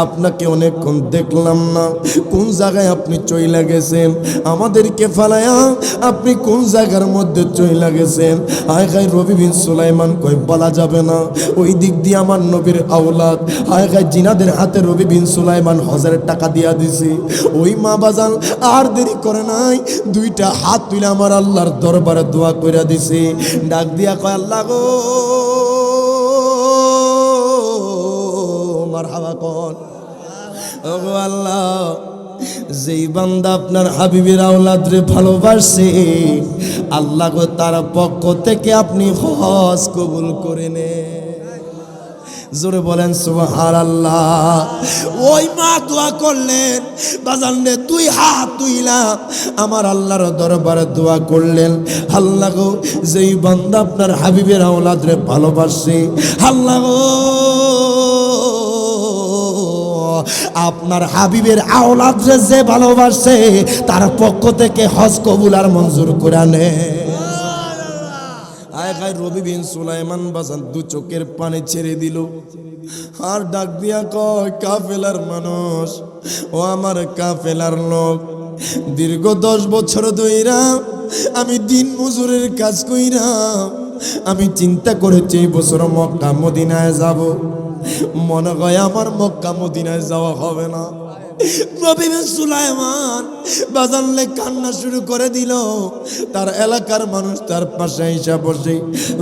আপনাকে অনেকক্ষণ দেখলাম না, কোন জায়গায় আপনি চলে গেছেন? আমাদেরকে ফালায়া আপনি কোন জায়গার মধ্যে চলে গেছেন? হায় হায় রবি বিন সুলাইমান কয় বলা যাবে না, ওই দিক দিয়ে আমার নবীর আওলাদ হায় হায় জিনাদের হাতে রবি বিন সুলাইমান হজের টাকা দিয়া দিছে। ওই মা বাজান আর দেরি করে নাই, 2টা হাত তুলে আমার আল্লাহর দরবারে দোয়া কইরা দিছে। ডাক দিয়া কয় আল্লাহ গো, মারহাবা কোন ও গো আল্লাহ, যেই বান্দা আপনার হাবিবের আওলাদ রে ভালোবাসে, আল্লাহ গো তার পক্ষ থেকে আপনি হজ কবুল করে নে। জোরে বলেন সুবহানাল্লাহ। ওই মা দোয়া করলেন বাজান রে, 2 হাত তুইলা আমার আল্লাহর দরবারে দোয়া করলেন, আল্লাহ গো যেই বান্দা আপনার হাবিবের আওলাদ রে ভালোবাসে, আল্লাহ গো আপনার হাবিবের আওলাদ রে যে ভালোবাসে তার পক্ষ থেকে হজ কবুল আর মঞ্জুর করে নে। আয় গায় রবি বিন সুলাইমান বাজান 2 চোখের পানি ছেড়ে দিল। আর ডাক দিয়া কয় কাফেলার মানুষ, ও আমার কাফেলার লোক, দীর্ঘ 10 বছর ধইরা আমি দিন মজুরের কাজ কইরা আমি চিন্তা করেছি এই বছর মক্কা মদিনায় যাব। মনে হয় আমার মক্কা মদিনায় যাওয়া হবে না। রবি বিন সুলাইমান বাজানলে কান্না শুরু করে দিল। তার এলাকার মানুষ তার পাশে এসে বসে।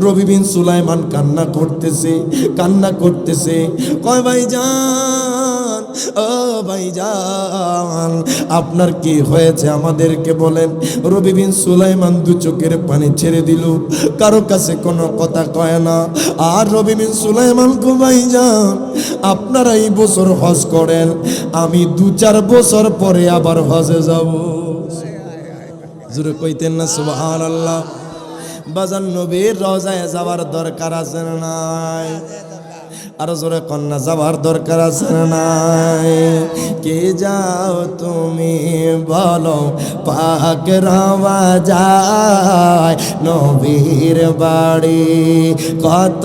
রবি বিন সুলাইমান কান্না করতেছে, কান্না করতেছে, কয় ভাইজান, ও ভাইজান আপনার কি হয়েছে আমাদেরকে বলেন। রবি বিন সুলাইমান 2 চোখের পানি ছেড়ে দিল, কারো কাছে কোনো কথা কয় না। আর রবি বিন সুলাইমান কো ভাইজান আপনারা এই বছর হজ করেন, আমি 2-4 বছর পরে আবার হজে যাব। জোরে কইতেন না সুবহানাল্লাহ। বাজান নবীর রওজায় যাওয়ার দরকার আছে না নাই? আর জোরে কন্যা যাওয়ার দরকার আছে না নাই? কে যাও তুমি বলো পাক রওয়া যায় নবীর বাড়ি, কত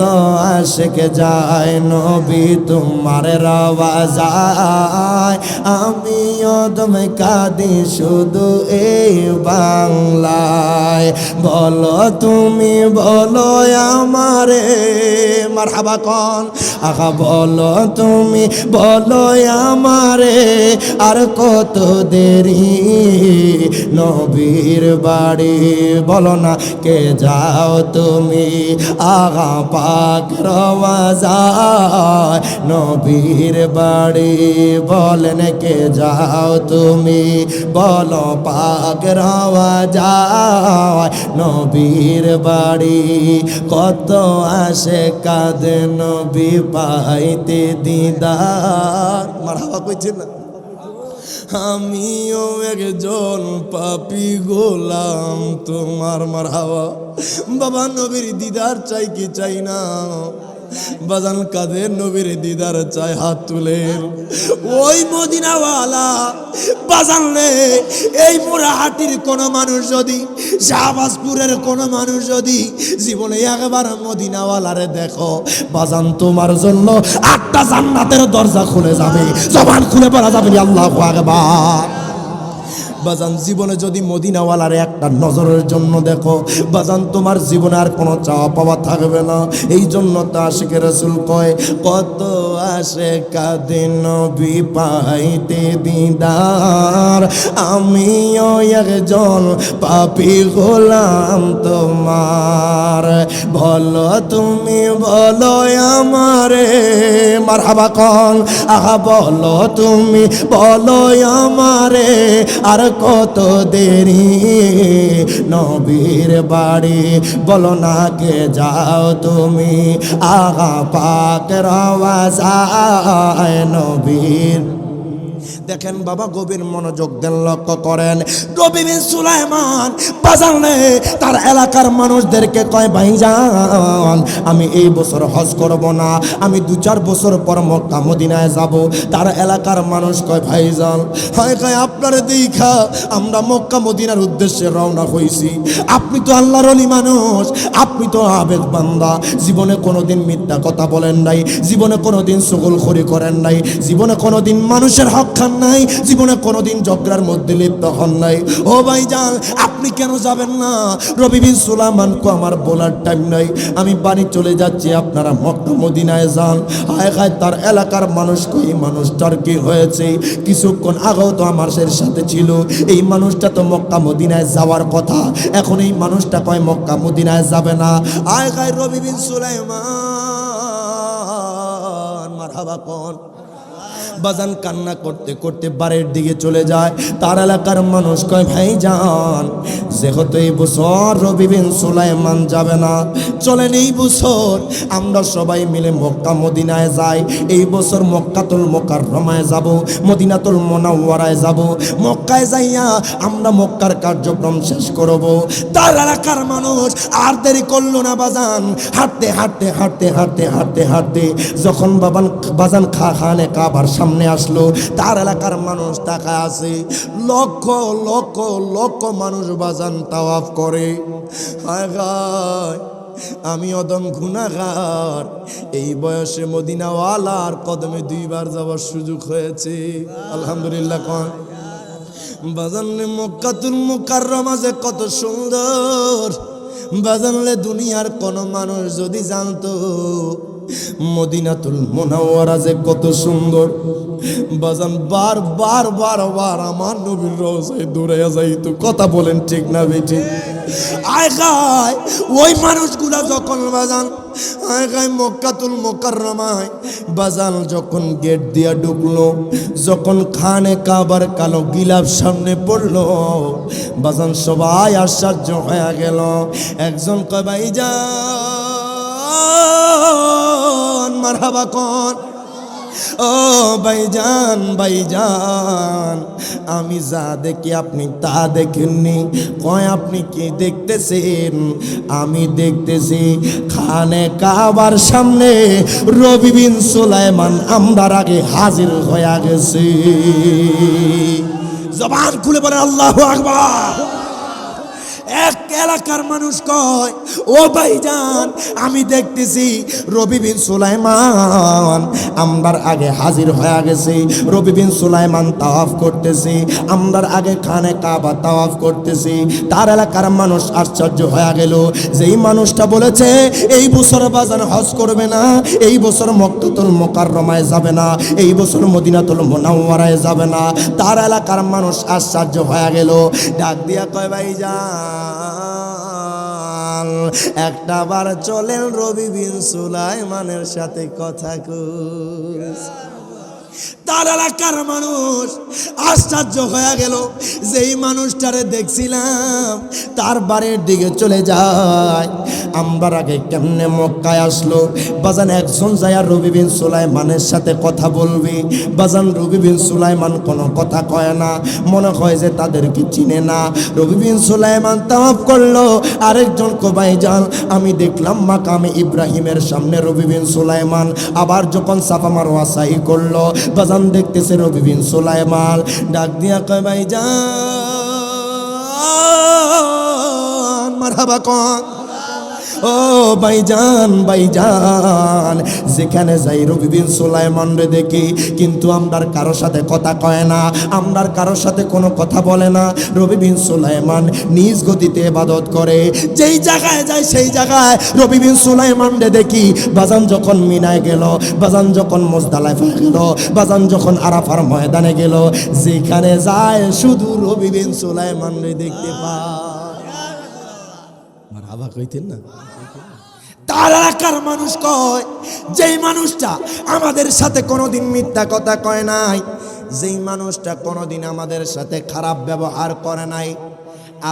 আশিক যায় নবী তোমার রওয়া যায়। আমিও তুমি কাঁদি শুধু এই বাংলায়, বলো তুমি বলো আমারে, মারহাবা কোন আহা, বলো তুমি বলো আমারে আর কত দেরি নবীর বাড়ি, বলো না কে যাও তুমি আগা পাক রওয়া যায় নবীর বাড়ি, বলেন কে যাও তুমি বলো পাক রওয়া যায় নবীর বাড়ি, কত আসে কাঁদে নবী পাইতে দিদার। মারহাবা কইছেন না? আমিও একজন পাপী গোলাম তোমার। মারহাবা। বাবা নবীর দিদার চাই কি চাই না? বাজান কাদের নবীর দিদার চাই? হাত তুলেন। ওই মদিনাওয়ালা বাজান রে, এই মুরাহাটির কোন মানুষ যদি, শাহবাজপুরের কোন মানুষ যদি জীবনে একবার মদিনাওয়ালারে দেখো, বাজান তোমার জন্য 8টা জান্নাতের দরজা খুলে যাবে। জবান খুলে বলা যাবে আল্লাহু আকবার। বাজান জীবনে যদি মদিনাওয়ালার একটা নজরের জন্য দেখো, বাজান তোমার জীবনে আর কোনো চাওয়া পাওয়া থাকবে না। এই জন্য তো আশিকে রাসূল কয়, কত আসে কাঁদে নবী পাইতে দিদার, আমিও একজন পাপী গোলাম তোমার। বলো তুমি বলো আমারে, মারহাবা কন, আহা বলো তুমি বলো আমারে, আর কত দেরি নবীর বাড়ি, বলো না কে যাও তুমি, আগা পাক রওয়াজায় নবীর। দেখেন বাবা, গভীর মনোযোগ দেন, লক্ষ্য করেন। নবী বিন সুলাইমান বাজানে তার এলাকার মানুষদেরকে কয়, ভাইজান আমি এই বছর হজ করব না, আমি 2-4 বছর পর মক্কা মদিনায় যাব। তার এলাকার মানুষ কয়, ভাইজান হয় কয় আপনারে দেখা আমরা মক্কা মদিনার উদ্দেশ্যে রওনা হইছি। আপনি তো আল্লাহর ওলি মানুষ, আপনি তো আবেদ বান্দা, জীবনে কোনোদিন মিথ্যা কথা বলেন নাই, জীবনে কোনোদিন চুগলখড়ি করেন নাই, জীবনে কোনোদিন মানুষের হক খান নাই, জীবনে কোনোদিন ঝগড়ার মধ্যে লিপ্ত হন নাই। ও ভাইজান আপনি কেন যাবেন না? নবী বিন সুলাইমানকে আমার বলার টাইম নাই, আমি বাড়ি চলে যাচ্ছি, আপনারা মক্কা মদিনায় যান। হায় হায়, তার এলাকার মানুষ কই, এই মানুষটার কি হয়েছে? কিছুক্ষণ আগেও তো আমার সাথে ছিল, এই মানুষটা তো মক্কা মদিনায় যাওয়ার কথা, এখন এই মানুষটা কয় মক্কা মদিনায় যাবে না। হায় হায়, নবী বিন সুলাইমান মারহাবা কোন বাজান কান্না করতে করতে বাড়ির দিকে চলে যায়। তার এলাকার মানুষ কয়, ভাইজান যেহেতু এই বছর নবী বিন সুলাইমান যাবে না, চলেন এই বছর আমরা সবাই মিলে মক্কা মদিনায় যাই। এই বছর মক্কাতুল মুকাররমায় যাব, মদিনাতুল মুনাওয়ারায় যাব। মক্কায় যাইয়া আমরা মক্কার কার্যক্রম শেষ করব। তার এলাকার মানুষ আর দেরি করলো না বাজান, হাঁটতে হাঁটতে হাঁটতে হাঁটতে হাঁটতে হাঁটতে যখন বাজান খানে কাবার সামনে আসলো, তার এলাকার মানুষ তাকায় আছে, লক্ষ লক্ষ লক্ষ মানুষ বাজান তাওয়াফ করে। হায় হায়, আমি অদম গুনাহগার, এই বয়সে মদিনাওয়ালার কদমে 2 বার যাওয়ার সুযোগ হয়েছে। আলহামদুলিল্লাহ কোন বাজানে মক্কাতুল মুকাররমা যে কত সুন্দর, বাজানলে দুনিয়ার কোন মানুষ যদি জানতো মদিনাতুল মুনাওয়ারা যে কত সুন্দর, বাজান বার বার বার বার আমার নবীর রওজায় দৌড়াইয়া যাইতো। কথা বলেন ঠিক না বেটি? আয় খায় ওই মানুষগুলা যখন বাজান আয় খায় মক্কাতুল মুকাররমায় বাজান যখন গেট দিয়া ঢুকলো, যখন খানে কাবার কালো গিলাফ সামনে পড়লো, বাজান সবাই আশ্চর্য হয়ে গেল। একজন কয়, ভাইজান মারহাবা কোন, ও ভাইজান ভাইজান আমি যা দেখি আপনি তা দেখেননি। কয় আপনি কি দেখতেছেন? আমি দেখতেছি খানে কাবার সামনে নবী বিন সুলাইমান আমরার আগে হাজির হয়ে গেছে। জবান খুলে বলেন আল্লাহু আকবার। এক এলাকার মানুষ কয়, ও ভাইজান আমি দেখতেছি নবী বিন সুলাইমান আমরার আগে হাজির হয়ে গেছে। নবী বিন সুলাইমান তাওয়াফ করতেছে, আমরার আগে খানে কাবা তাওয়াফ করতেছে। তার এলাকার মানুষ আশ্চর্য হয়ে গেল, যেই মানুষটা বলেছে এই বছর বাজান হজ করবে না, এই বছর মক্কাতুল মুকাররমায় যাবে না, এই বছর মদিনাতুল মুনাওয়ারায় যাবে না, তার এলাকার মানুষ আশ্চর্য হয়ে গেল। ডাক দিয়া কয়, ভাইজান একটা বার চলেন নবী বিন সুলাইমানের সাথে কথা কই। তার এলাকার মানুষ আশ্চর্য হয়ে গেল, যেই মানুষটারে দেখছিলাম তার বাড়ির দিকে চলে যায়। আমরার আগে কেমনে মক্কায় আসলো? বাজান একজন যায় রবি বিন সুলাইমানের সাথে কথা বলবে। বাজান রবি বিন সুলাইমান কোনো কথা কয় না, মনে হয় যে তাদেরকে চিনে না। রবি বিন সুলাইমান তাওয়াফ করলো, আরেকজন কোবাই যান আমি দেখলাম মাকামে ইব্রাহিমের সামনে রবি বিন সুলাইমান। আবার যখন সাফা মারওয়া সাই করলো, বাজান দেখতেছে রবি বিন সুলাইমান ডাক দিয়া কয় ভাই যান মারহাবা কোন। ও ভাইজান ভাইজান, যেখানে যাই রবি বিন সুলাইমান রে দেখি, কিন্তু আমরার কারোর সাথে কথা কয় না, আমরার কারোর সাথে কোনো কথা বলে না। রবি বিন সুলাইমান নিজ গতিতে ইবাদত করে, যেই জায়গায় যায় সেই জায়গায় রবি বিন সুলাইমান রে দেখি। বাজান যখন মিনায় গেল, বাজান যখন মুজদালিফায় গেল, বাজান যখন আরাফার ময়দানে গেল, যেখানে যায় শুধু রবি বিন সুলাইমান রে দেখতে পায়। মারহাবা কইতেন না? তার এলাকার মানুষ কয়, যেই মানুষটা আমাদের সাথে কোনোদিন মিথ্যা কথা কয় নাই, যেই মানুষটা কোনোদিন আমাদের সাথে খারাপ ব্যবহার করে নাই,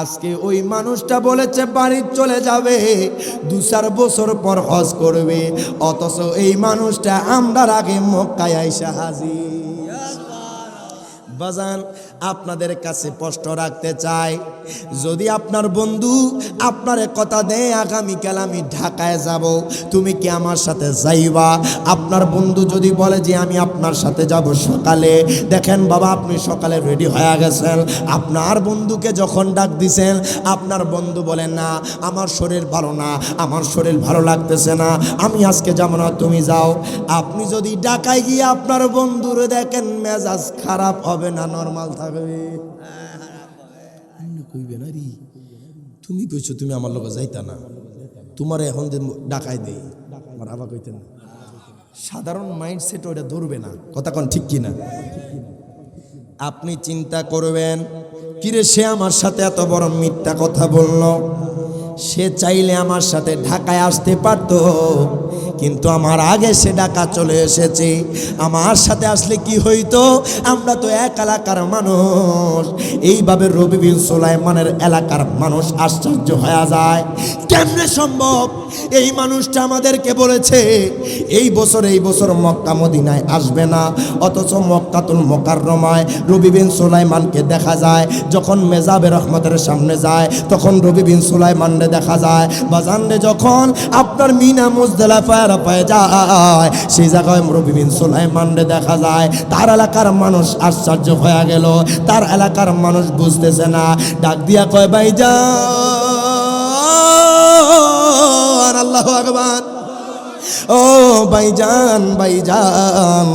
আজকে ওই মানুষটা বলেছে বাড়ি চলে যাবে, 2-4 বছর পর হজ করবে, অথচ এই মানুষটা আমরার আগে মক্কায় আইসা হাজির। বাজান আপনাদের কাছে প্রশ্ন রাখতে চাই, যদি আপনার বন্ধু আপনারে কথা দেয় আগামীকাল আমি ঢাকায় যাব, তুমি কি আমার সাথে যাইবা? আপনার বন্ধু যদি বলে যে আমি আপনার সাথে যাব সকালে, দেখেন বাবা আপনি সকালে রেডি হয়ে গেছেন, আপনার বন্ধুকে যখন ডাক দিছেন, আপনার বন্ধু বলেন না আমার শরীর ভালো না, আমার শরীর ভালো লাগতেছে না, আমি আজকে যাব না, তুমি যাও। আপনি যদি ঢাকায় গিয়ে আপনার বন্ধুরে দেখেন মেজাজ খারাপ হবে না নরমাল থাকবে? কইবে না রে, তুমি কইছো তুমি আমার লোক যাইতা না, তোমার এখন যে ডাকায় দেই, আমার আবার কইতেন না। সাধারণ মাইন্ডসেট ওটা ধরবে না, কথা কোন ঠিক কিনা? আপনি চিন্তা করবেন, কিরে সে আমার সাথে এত বড় মিথ্যা কথা বলল, সে চাইলে আমার সাথে ঢাকায় আসতে পারতো, কিন্তু আমার আগে সে ঢাকা চলে এসেছে। আমার সাথে আসলে কি হইতো? আমরা তো এক এলাকার মানুষ। এইভাবে রবি বিন সুলাইমানের এলাকার মানুষ আশ্চর্য হয়ে যায়, কেমনে সম্ভব? এই মানুষটা আমাদেরকে বলেছে এই বছর মক্কা মদিনায় আসবে না, অথচ মক্কাতুল মুকাররমায় রবি বিন সুলাইমানকে দেখা যায়। যখন মেজাবে রহমতের সামনে যায়, তখন রবি বিন সুলাইমানরে দেখা যায়। বাজানরে যখন আপনার মিনা মুজদালিফায় পায়ে যায়, সেই জায়গায় রবি বিন সুলাইমানরে দেখা যায়। তার এলাকার মানুষ আশ্চর্য হয়ে গেল, তার এলাকার মানুষ বুঝতেছে না, ডাক দিয়া কয় ভাইজান, আল্লাহু আকবার, ও ভাইজান ভাইজান,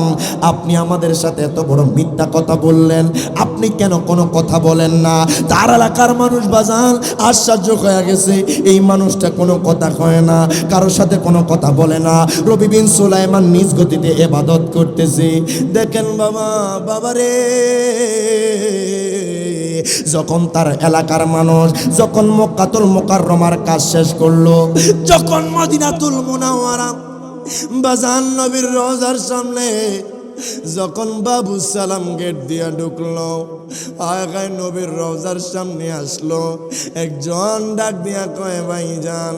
আপনি আমাদের সাথে এত বড় মিথ্যা কথা বললেন, আপনি কেন কোনো কথা বলেন না? তার এলাকার মানুষ বাজান আশ্চর্য হয়ে গেছে, এই মানুষটা কোনো কথা কয় না, কারোর সাথে কোনো কথা বলে না, রবি বিন সুলাইমান নিজ গতিতে ইবাদত করতেছে। দেখেন বাবা, বাবারে, যখন তার এলাকার মানুষ যখন মক্কাতুল মুকাররমার কাজ শেষ করলো, যখন মদিনাতুল মুনাওয়ারা বাজান নবীর রওজার সামনে যখন বাবু সালাম গেট দিয়া ঢুকলো, আগায় নবীর রওজার সামনে আসলো, একজন ডাক দিয়া কয় ভাইজান,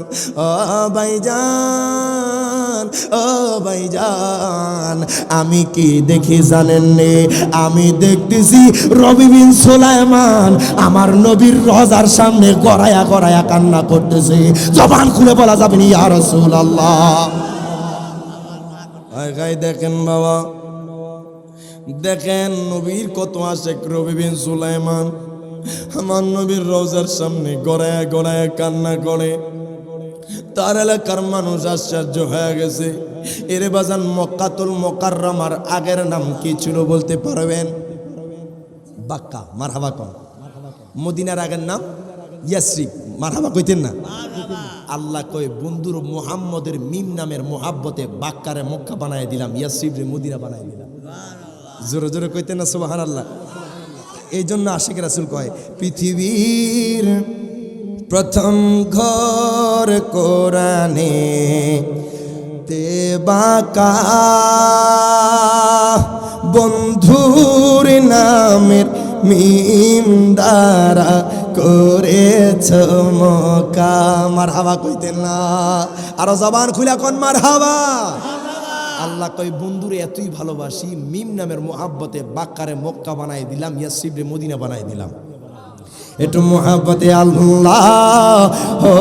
ও ভাইজান, ও ভাইজান, আমি কি দেখি জানেন নে? আমি দেখতেছি রবি বিন সুলাইমান আমার নবীর রওজার সামনে গড়ায়া গড়ায়া কান্না করতেছে। জবান খুলে বলা যাবে না ইয়া রাসূলুল্লাহ। আগায় দেখেন বাবা, দেখেন নবীর কত আশেক রবি বিন সুলাইমান আমার নবীর রওজার সামনে গড়ায় গড়ায় কান্না করে। তার এলাকার মানুষ আশ্চর্য হয়ে গেছে। এরে বাজান মক্কাতুল মুকাররমার আগের নাম কি ছিল বলতে পারবেন? বাক্কা, মারহাবা কন। মদিনার আগের নাম ইয়াসরিব, মারহাবা কইতেন না? আল্লাহ কয় বন্ধুর মুহাম্মদের মিম নামের মোহাব্বতে বাক্কারে মক্কা বানায় দিলাম, ইয়াসরিবরে মদিনা বানায় দিলাম। জোরে জোরে কইতেন না সুবহানাল্লাহ? এই জন্য আশিক রাসূল কয় পৃথিবীর প্রথম ঘর কোরআনে তে বাঁকা, বন্ধুর নামের মিম দ্বারা করেছ মক্কা। মারহাবা কইতেন না? আরো জবান খুলা কোন মারহাবা। আল্লাহ কই বন্ধুরে এতই ভালোবাসি, মিম নামের মোহাব্বতে বাক্কারে মক্কা বানাই দিলাম, ইয়াসরিবরে মদিনা বানাই দিলাম। একটু মোহাব্বতে আল্লাহ ও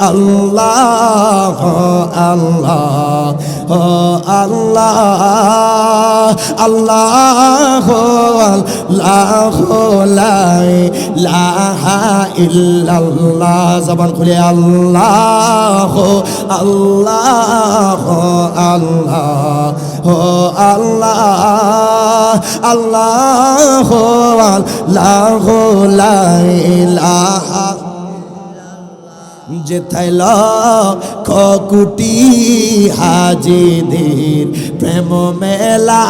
আল্লাহ ও আল্লাহ ও আল্লাহ আল্লাহ আল্লাহ লা ইলাহা ইল্লাল্লাহ। জবান খুলে আল্লাহ আল্লাহ আল্লাহ ও আল্লাহ আল্লাহ আল্লাহ লা ইলাহা। যেথায় লক্ষ কোটি হাজিদের প্রেম মেলা,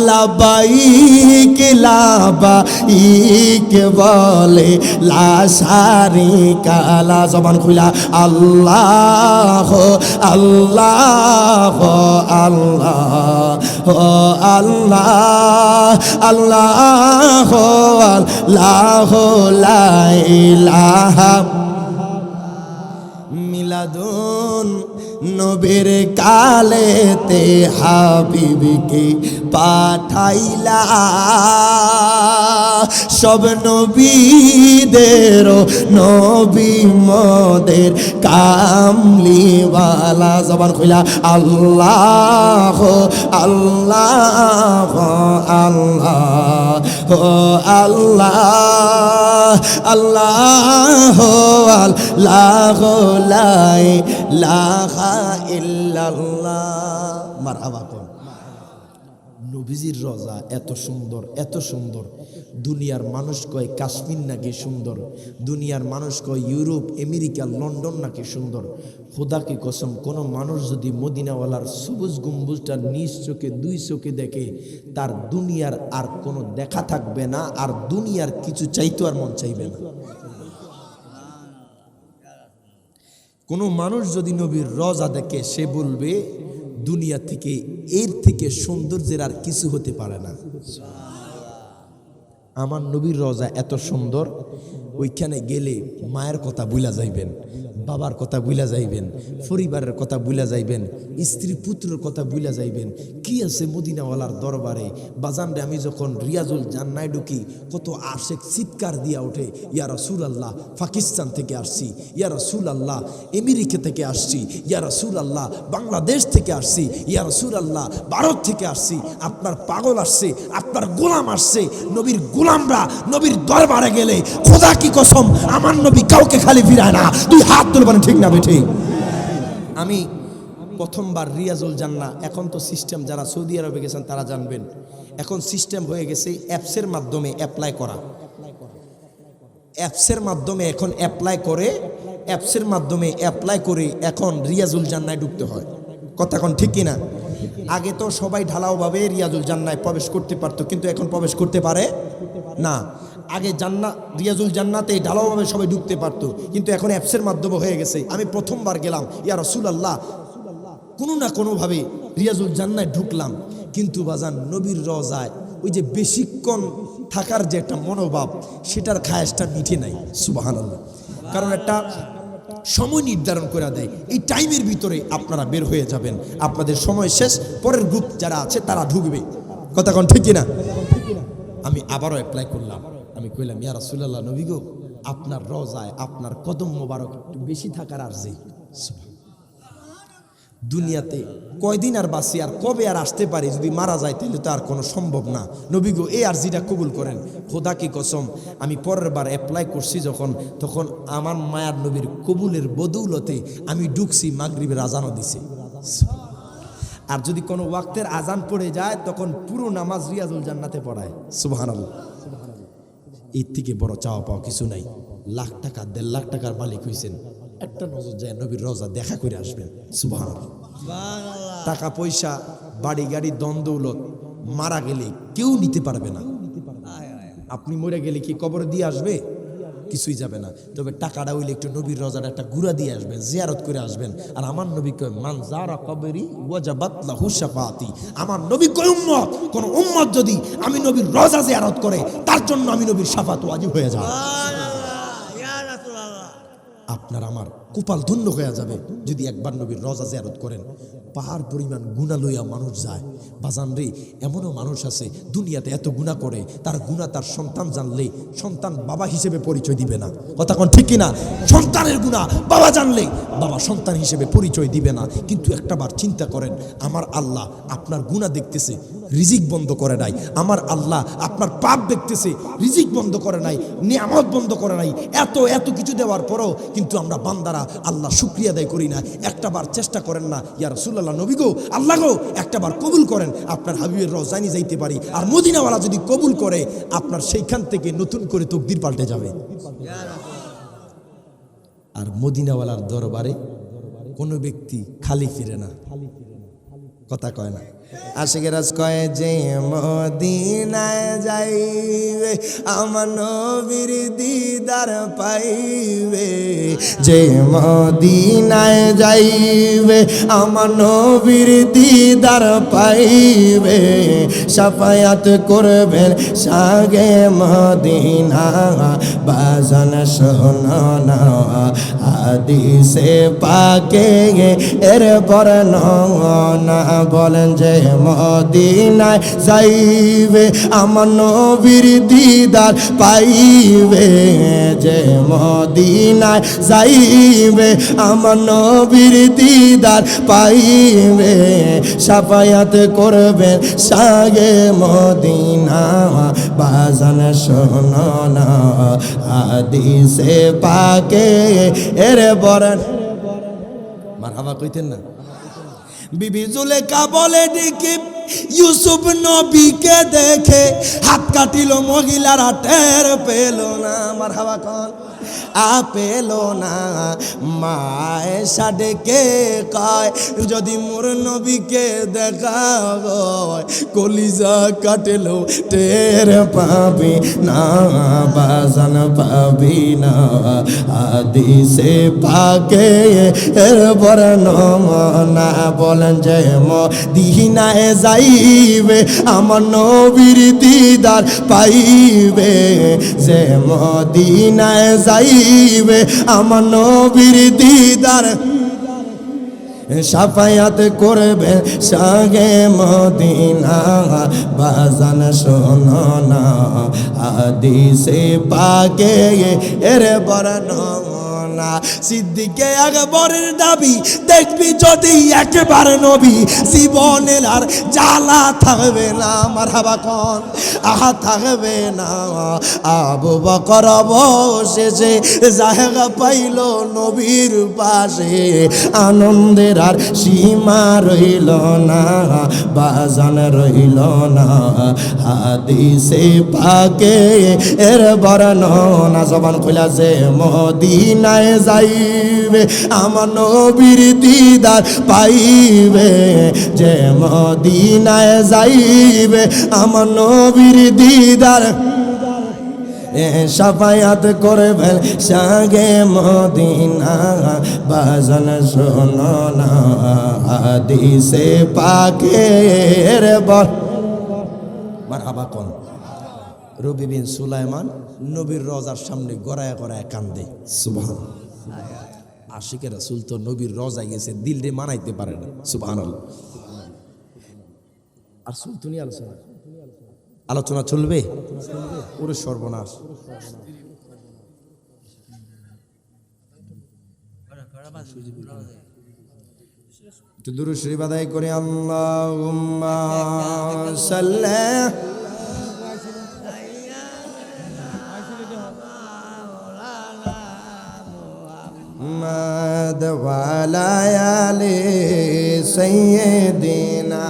লাবাইক লাবাইক বলে লাশারি কালা। জবান খুলা আল্লাহ আল্লাহ আল্লাহ আল্লাহ আল্লাহ আল্লাহ লা ইলাহা। মিলাদুন নবীর কালেতে হাবিবকে পাঠাইলা, সব নবীদের নবী মোদের কামলিওয়ালা। জবান খুলা আল্লাহ আল্লাহ আল্লাহ আল্লাহ আল্লাহ আল্লাহ লা ইলাহা ইল্লাল্লাহ। মারহাবা কোন। নবীজির রওজা এত সুন্দর, এত সুন্দর। দুনিয়ার মানুষ কয় কাশ্মীর নাকি সুন্দর, দুনিয়ার মানুষ কয় ইউরোপ আমেরিকা লন্ডন নাকি সুন্দর। খোদাকে কসম, কোনো মানুষ যদি মদিনাওয়ালার সবুজ গম্বুজটা নিজ চোখে দুই চোখে দেখে, তার দুনিয়ার আর কোনো দেখা থাকবে না, আর দুনিয়ার কিছু চাইতো আর মন চাইবে না। কোনো মানুষ যদি নবীর রওজা দেখে, সে বলবে দুনিয়া থেকে এর থেকে সৌন্দর্যের আর কিছু হতে পারে না। আমার নবীর রওজা এত সুন্দর, ওইখানে গেলে মায়ের কথা ভুলা যাইবেন, বাবার কথা ভুলা যাইবেন, পরিবারের কথা ভুলা যাইবেন, স্ত্রী পুত্রের কথা ভুলা যাইবেন। কি আছে মদিনাওয়ালার দরবারে। বাজানরে আমি যখন রিয়াজুল জান্নায় ঢুকি, কত আশেক চিৎকার দিয়া ওঠে, ইয়া রাসূলুল্লাহ পাকিস্তান থেকে আসছি, ইয়া রাসূলুল্লাহ আমেরিকা থেকে আসছি, ইয়া রাসূলুল্লাহ বাংলাদেশ থেকে আসছি, ইয়া রাসূলুল্লাহ ভারত থেকে আসছি। আপনার পাগল আসছে, আপনার গোলাম আসছে। নবীর গোলামরা নবীর দরবারে গেলে খোদা কি কসম, আমার নবী কাউকে খালি ফিরায় না। তুই হাত তুলবেন, ঠিক না বেঠি? আমি প্রথমবার রিয়াজুল জান্নাহ, এখন তো সিস্টেম, যারা সৌদি আরবে গেছেন তারা জানবেন, এখন সিস্টেম হয়ে গেছে অ্যাপসের মাধ্যমে অ্যাপ্লাই করা। অ্যাপসের মাধ্যমে এখন অ্যাপ্লাই করে, অ্যাপসের মাধ্যমে অ্যাপ্লাই করে এখন রিয়াজুল জান্নায় ঢুকতে হয়। কথা এখন ঠিক কিনা? আগে তো সবাই ঢালাওভাবে রিয়াজুল জান্নায় প্রবেশ করতে পারতো, কিন্তু এখন প্রবেশ করতে পারে না। আগে রিয়াজুল জান্নাতে ঢালাওভাবে সবাই ঢুকতে পারতো, কিন্তু এখন অ্যাপসের মাধ্যমে হয়ে গেছে। আমি প্রথমবার গেলাম, ইয়া রাসূলুল্লাহ কোনো না কোনোভাবে রিয়াজুল জান্নায় ঢুকলাম, কিন্তু বাজান নবীর রওজায় ওই যে বেশিক্ষণ থাকার যে একটা মনোভাব, সেটার খায়েশটা মিটে নাই। সুবহানাল্লাহ। কারণ একটা সময় নির্ধারণ করে দেয়, এই টাইমের ভিতরে আপনারা বের হয়ে যাবেন, আপনাদের সময় শেষ, পরের গ্রুপ যারা আছে তারা ঢুকবে। কথা কোন ঠিক কিনা? আমি আবারও অ্যাপ্লাই করলাম। আমি কইলাম, ইয়া রাসূলুল্লাহ নবী গো, আপনার রওজায় আপনার কদম মোবারক একটু বেশি থাকার আরজি। দুনিয়াতে কয়দিন আর বাঁচি, আর কবে আর আসতে পারি, যদি মারা যায় তাহলে তো আর কোনো সম্ভব না। নবী গো এই আরজিটা কবুল করেন। খোদা কি কসম, আমি পরের বার অ্যাপ্লাই করছি যখন, তখন আমার মায়ার নবীর কবুলের বদৌলতে আমি ঢুকছি, মাগরিবের আজানও দিছে। আর যদি কোনো ওয়াক্তের আজান পড়ে যায়, তখন পুরো নামাজ রিয়াজুল জান্নাতে পড়ায়। সুবহানাল্লাহ। এর থেকে বড় চাওয়া পাওয়া কিছু নাই। লাখ টাকা 1.5 লাখ টাকার মালিক হয়েছেন, একটা নজর যায় নবীর রওজা দেখা করে আসবেন। সুবহানাল্লাহ। টাকা পয়সা বাড়ি গাড়ি দন দৌলত মারা গেলে কেউ নিতে পারবে না। আপনি মরে গেলে কি কবর দিয়ে আসবে? কিছুই যাবে না। তবে টাকাটা হইলে একটু নবীর রোজার একটা গুড়া দিয়ে আসবেন, জিয়ারত করে আসবেন। আর আমার নবী কয় মান যারা কবরি ওয়াজাবাত লাহু শাফাআতি। আমার নবী কয় উম্মত, কোন উম্মত যদি আমি নবীর রোজা জিয়ারত করে তার জন্য আমি নবীর শাফাত ওয়াজিব হয়ে যায়। আপনার আমার কপাল ধন্য হয়ে যাবে যদি একবার নবীর রোজা জিয়ারত করেন। পাহাড় পরিমাণ গুনাহ লইয়া মানুষ যায়। বাজান রে, এমনও মানুষ আছে দুনিয়াতে এত গুনাহ করে, তার গুনাহ তার সন্তান জানলে সন্তান বাবা হিসেবে পরিচয় দিবে না। কথা কোন ঠিক কিনা? সন্তানের গুনাহ বাবা জানলে বাবা সন্তান হিসেবে পরিচয় দিবে না। কিন্তু একটাবার চিন্তা করেন, আমার আল্লাহ আপনার গুনাহ দেখতেছে, রিজিক বন্ধ করে নাই। আমার আল্লাহ আপনার পাপ দেখতেছে, রিজিক বন্ধ করে নাই, নিয়ামত বন্ধ করে নাই। এত এত কিছু দেওয়ার পরও কিন্তু আমরা বান্দারা আল্লাহ শুকরিয়া আদায় করি না। একটাবার চেষ্টা করেন না, ইয়া রাসূলুল্লাহ, নবী গো, আল্লাহ গো, একটাবার কবুল করেন, আপনার হাবিবের রওজায় নিয়ে যাইতে পারি। আর মদিনাওয়ালা যদি কবুল করে, আপনার সেইখান থেকে নতুন করে তাকদীর পাল্টে যাবে। আর মদিনাওয়ালার দরবারে কোনো ব্যক্তি খালি ফিরে না। কথা কয় না। আশিকেরাজ কয় যে মদিনায় যাইবে আমার নবীর দিদার পাইবে, যে মদিনায় যাইবে আমার নবীর দিদার পাইবে, শাফায়াত করবেন সাগে মদিনা। বাজান শোনো না হাদিসে পাকে এর বর্ণনা, বলেন যে মদিনায় যাইবে আমার নবীর দিদার পাইবে, যে মদিনায় যাইবে আমার নবীর দিদার পাইবে, শাফায়াত করবেন সাগে মদিনা। বাজান শোনো না হাদিসে পাকে এর বরণ। মারহাবা কইতেন না? বিবি জুলেখা বলে ডেকে ইউসুফ নবীকে দেখে হাত কাটিল, মহিলারা টের পেল না। মারহাবা কোন পেল না। মায়েশা ডেকে কয় যদি মোর নবীকে দেখা হয় কলিজা কাটেলো টের পাবি না, বাজান পাবি না। হাদিসে পাকে এর বর্ণনা, বলেন যে মদিনায় যাইবে আমার নবীর দিদার পাইবে, যে মদিনায় যাইবে আমার নবীর দিদার, শাফায়াত করবে সাগে মদিনা। বাজান শোনো না হাদিসে পাকে এর বর্ণনা। সিদ্দিকে আকবরের দাবি দেখবি যদি একবার নবী জীবনের আর জ্বালা থাকবে না। মারহাবা কোন আহা থাকবে না। আবু বকর অবশেষে জায়গা পাইল নবীর পাশে, আনন্দের আর সীমা রইল না, বাজান রইল না। হাদিসে পাকে এর বর্ণনা, জবান খুলা যে মদিনায় যাইবে আমার নবীর দিদার পাইবে, যে মদিনায় যাইবে আমার নবীর দিদার, শাফায়াত করবেন সাগে মদিনা। বাজান শোনো না হাদিসে পাকের বর। মারহাবা কোন রবি বিন সুলাইমান নবীর রওজার সামনে গড়ায় গড়ায় কান্দে। সুবহানাল্লাহ। আশিকে রাসূল তো নবীর রওজায় গেছে, দিল রে মানাইতে পারে না। সুবহানাল্লাহ। আর সুলতানি আলোচনা চলবে, ওরে সর্বনাশ। দুরূদ শরীফ আদায় করে আল্লাহুম্মা সাল্লি মুহাম্মাদ ওয়া আলা আলি সাইয়্যিদিনা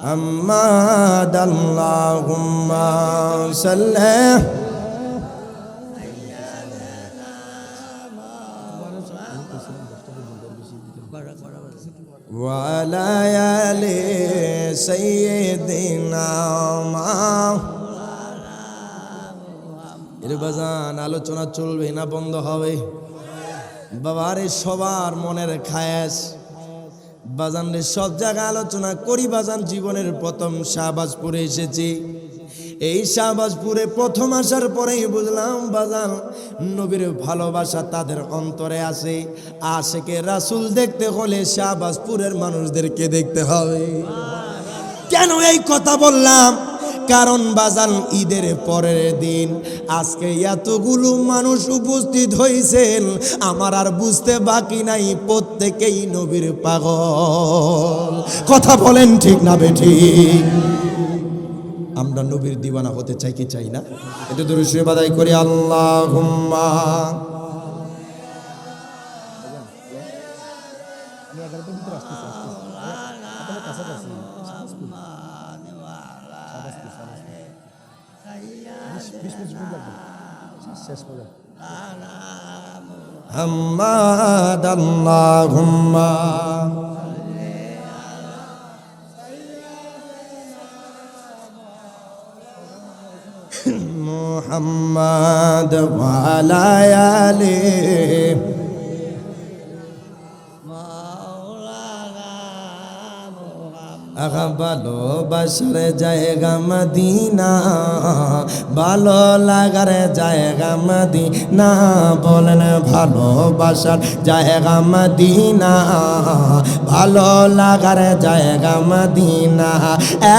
محمد اللهم صل وعلى آل سيدنا বাজান আলোচনা চলবে না বন্ধ হবে? বাবারে সবার মনের খায়েশ বাজান রে, সব জায়গায় আলোচনা করি বাজান। জীবনের প্রথম শাহবাজপুরে এসেছি। এই শাহবাজপুরে প্রথম আসার পরেই বুঝলাম বাজান নবীর ভালোবাসা তাদের অন্তরে আছে। আশেকে রাসূল দেখতে হলে শাহবাজপুরের মানুষদেরকে দেখতে হবে। কেন এই কথা বললাম? কারণ বাজান ঈদের পরের দিন আজকে এতগুলো মানুষ উপস্থিত হয়েছেন, আমার আর বুঝতে বাকি নাই প্রত্যেকেই নবীর পাগল। কথা বলেন ঠিক না বেঠিক? আমরা নবীর দিওয়ানা হতে চাই কি চাই না? এটা দরুদ শরীফ আদায় করি। আল্লাহুম্মা হাম্মাদ আল্লাহুম্মা মুহাম্মাদ ওয়া আলা আলিহি আগা ভালোবাসার জায়গা মদিনা, ভালো লাগার জায়গা মদিনা। বলেন ভালোবাসার জায়গা মদিনা, ভালো লাগার জায়গা মদিনা।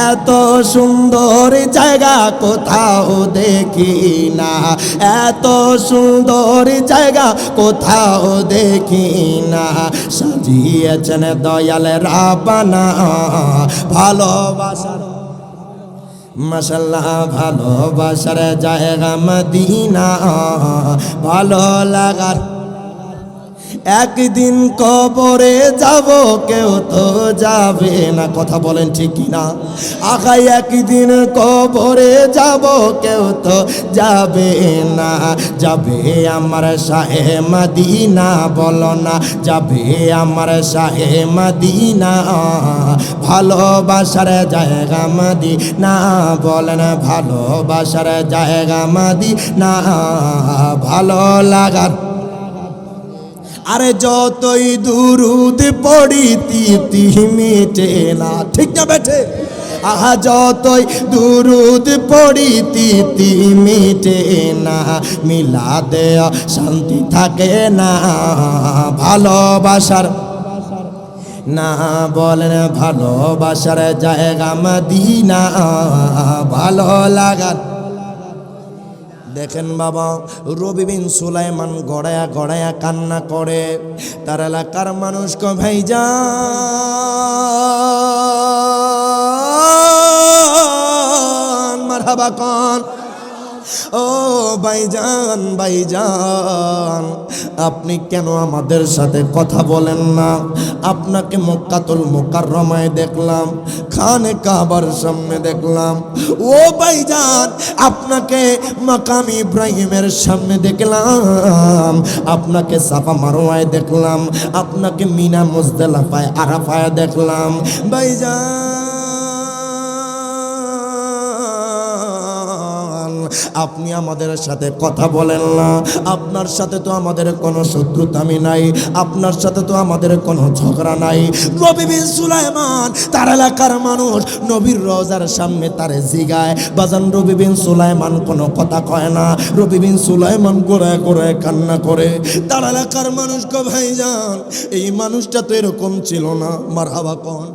এত সুন্দর জায়গা কোথাও দেখি না, এত সুন্দর জায়গা কোথাও দেখি না। সাজিয়েছেন দয়াল রাব্বানা ভালোবাসার, মাশাআল্লাহ ভালোবাসার জায়গা মদিনা, ভালো লাগার। একদিন কবরে যাব কেউ তো যাবে না, কথা বলেন ঠিক কিনা? আখাই একদিন কবরে যাব কেউ তো যাবে না। যাবে আমার শাহে মদিনা, বলো না যাবে আমার শাহে মদিনা। ভালোবাসার জায়গা মদিনা, বলেন ভালোবাসার জায়গা মদিনা, ভালো লাগার। আরে যতই দুরুদ পড়ি তিতি মিটে না, ঠিক না বেঠে? আহা যতই দুরুদ পড়ি তিতি মিটে না, মিলাদে শান্তি থাকে না। ভালোবাসার না, বলেন ভালোবাসার জায়গা মদিনা, ভালো লাগার। দেখেন বাবা, রবি বিন সুলাইমান গড়ায়া গড়ায়া কান্না করে। তার এলাকার মানুষ কো ভাইজান মারহাবা কন, ও ভাইজান ভাইজান আপনি কেন আমাদের সাথে কথা বলেন না? আপনাকে মক্কাতুল মুকাররমায় দেখলাম, খানে কাবার সামনে দেখলাম। ও ভাইজান আপনাকে মাকাম ইব্রাহিমের সামনে দেখলাম, আপনাকে সাফা মারওয়ায় দেখলাম, আপনাকে মিনা মুজদালিফায় আরাফায় দেখলাম। ভাইজান আপনি আমাদের সাথে কথা বলেন না। আপনার সাথে তো আমাদের কোনো শত্রুতামি নাই, আপনার সাথে তো আমাদের কোনো ঝগড়া নাই। রবি বিন সুলাইমান তার এলাকার মানুষ নবীর রওজার সামনে তারে জিগায়। বাজান রবি বিন সুলাইমান কোনো কথা কয় না, রবি বিন সুলাইমান গোড়ায় গোড়ায় কান্না করে। তার এলাকার মানুষ কো ভাইজান এই মানুষটা তো এরকম ছিল না, মারহাবা কোন।